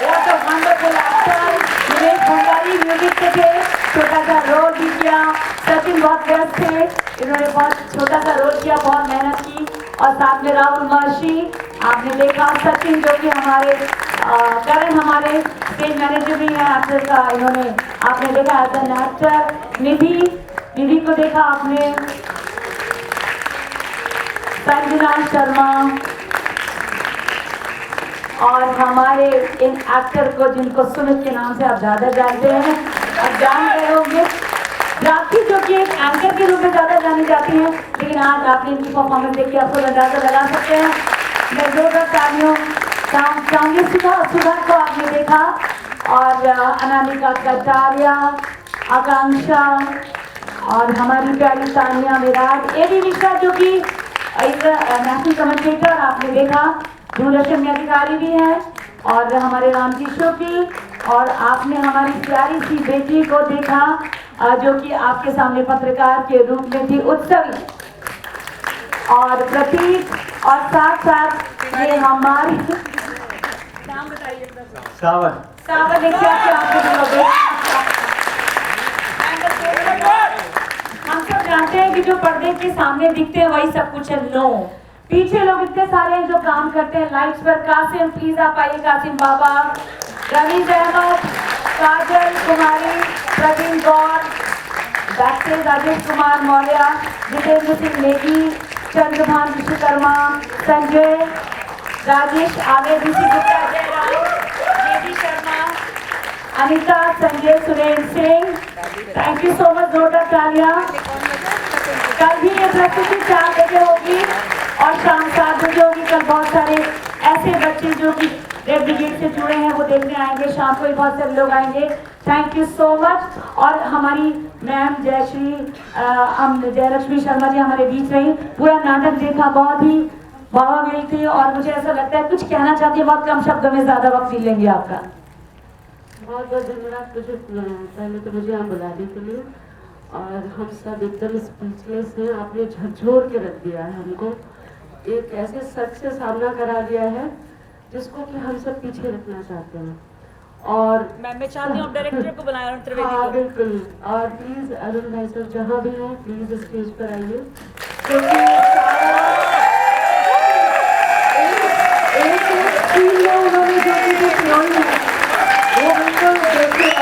what a wonderful actor. Dinesh Bhandari music पे थे, छोटा सा रोल भी किया। सचिन बहुत व्यस्त थे, इन्होंने बहुत छोटा सा रोल किया, बहुत मेहनत की। और साथ में राहुल महर्षि आपने देखा, सचिन जो कि हमारे करण हमारे स्टेज मैनेजर भी हैं, एक्टर का इन्होंने आपने देखा एज एन एक्टर। निधि को देखा आपने, संजना शर्मा और हमारे इन एक्टर को जिनको सुमित के नाम से आप ज्यादा जानते हैं, अब जान रहे होंगे, राखी जो कि एक एंकर के रूप में ज्यादा जानी जाती हैं, लेकिन आज आपने इनकी परफॉर्मेंस देखी, आपको अंदाजा लगा सकते हैं। मैं जोरदार तालियों चाहूंगी। सुधा को आपने देखा, और अनामिका कटारिया, आकांक्षा और हमारी प्यारी तानिया विराट, एडी मिश्रा जो कि एक नेशनल कमेंटेटर आपने देखा, दूरदर्शन में अधिकारी भी हैं, और हमारे रामजी शोकी। और आपने हमारी प्यारी सी बेटी को देखा जो कि आपके सामने पत्रकार के रूप में थी, उत्सवी और प्रतीक। और साथ साथ ये हमारी नाम बताइए, सावन ने क्या क्या आपको। हम सब जानते हैं कि जो पर्दे के सामने दिखते हैं वही सब कुछ है। नो, पीछे लोग इतने सारे हैं जो काम करते हैं लाइट्स पर। कासिम प्लीज आप आइए, कासिम बाबा, रमीज अहमद, काजल कुमारी, प्रवीण गौर, डॉक्टर राजेश कुमार मौर्य, जितेंद्र सिंह नेगी, चंद्रभान विश्वकर्मा, संजय, राजेश आगे, Rishi Gupta, Jairam, JD Sharma, Anita, Sanjay, Surendra Singh, thank you so much, जोरदार तालियां। कल भी ये प्रस्तुति 4 बजे होगी और शाम 7 बजे होगी। कल बहुत सारे ऐसे बच्चे जो कि रेड ब्रिगेड से जुड़े हैं वो देखने आएंगे, शाम को भी बहुत सारे लोग आएंगे। Thank you so much. और हमारी मैम जयलक्ष्मी शर्मा जी हमारे बीच रही, पूरा नाटक देखा, बहुत ही भावा गई थी और मुझे ऐसा लगता है कुछ कहना चाहती है, बहुत कम शब्दों में ज्यादा वक्त ले लेंगे आपका। बहुत बहुत धन्यवाद। मुझे पहले तो मुझे यहाँ बुलाने के लिए, और हम सब एकदम स्पीचलेस हैं। आपने झकझोर के रख दिया है हमको, एक ऐसे सच से सामना करा दिया है जिसको कि हम सब पीछे रखना चाहते हैं। और मैं चाहती हूँ डायरेक्टर को बनाया हाँ बिल्कुल। और प्लीज अरुण भाई साहब जहाँ भी हैं प्लीज स्टेज पर आइए, क्योंकि एक सीन में उन्होंने जो चीजें सुनाई है वो बिल्कुल देखिए।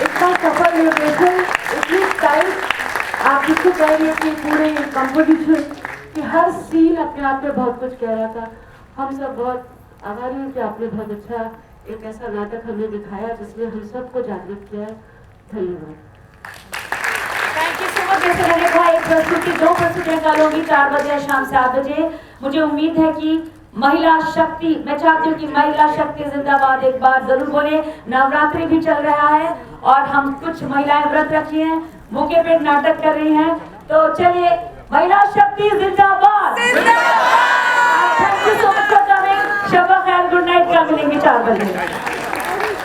इतना सफल निर्देशन, इतनी टाइट, आप किसको कह रही है कि पूरे कंपोजिशन कि हर सीन अपने आप में बहुत कुछ कह रहा था। हम सब बहुत आभारी हैं कि आपने बहुत अच्छा एक ऐसा नाटक हमें दिखाया जिसने हम सबको जागृत किया है। धन्यवाद। Thank you so much. जैसे मैंने कहा, एक प्रस्तुति 2 प्रस्तुतियां कल होगी, 4 बजे और शाम 7 बजे। मुझे उम्मीद है कि महिला शक्ति, मैं चाहती हूँ कि महिला शक्ति जिंदाबाद एक बार जरूर बोले। नवरात्रि भी चल रहा है और हम कुछ महिलाएं व्रत रखी हैं, भूखे पेट नाटक कर रही हैं, तो चलिए महिला शक्ति जिंदाबाद। Thank you so much for coming. शब्बा खैर, गुड नाइट। कल मिलेंगे 4 बजे।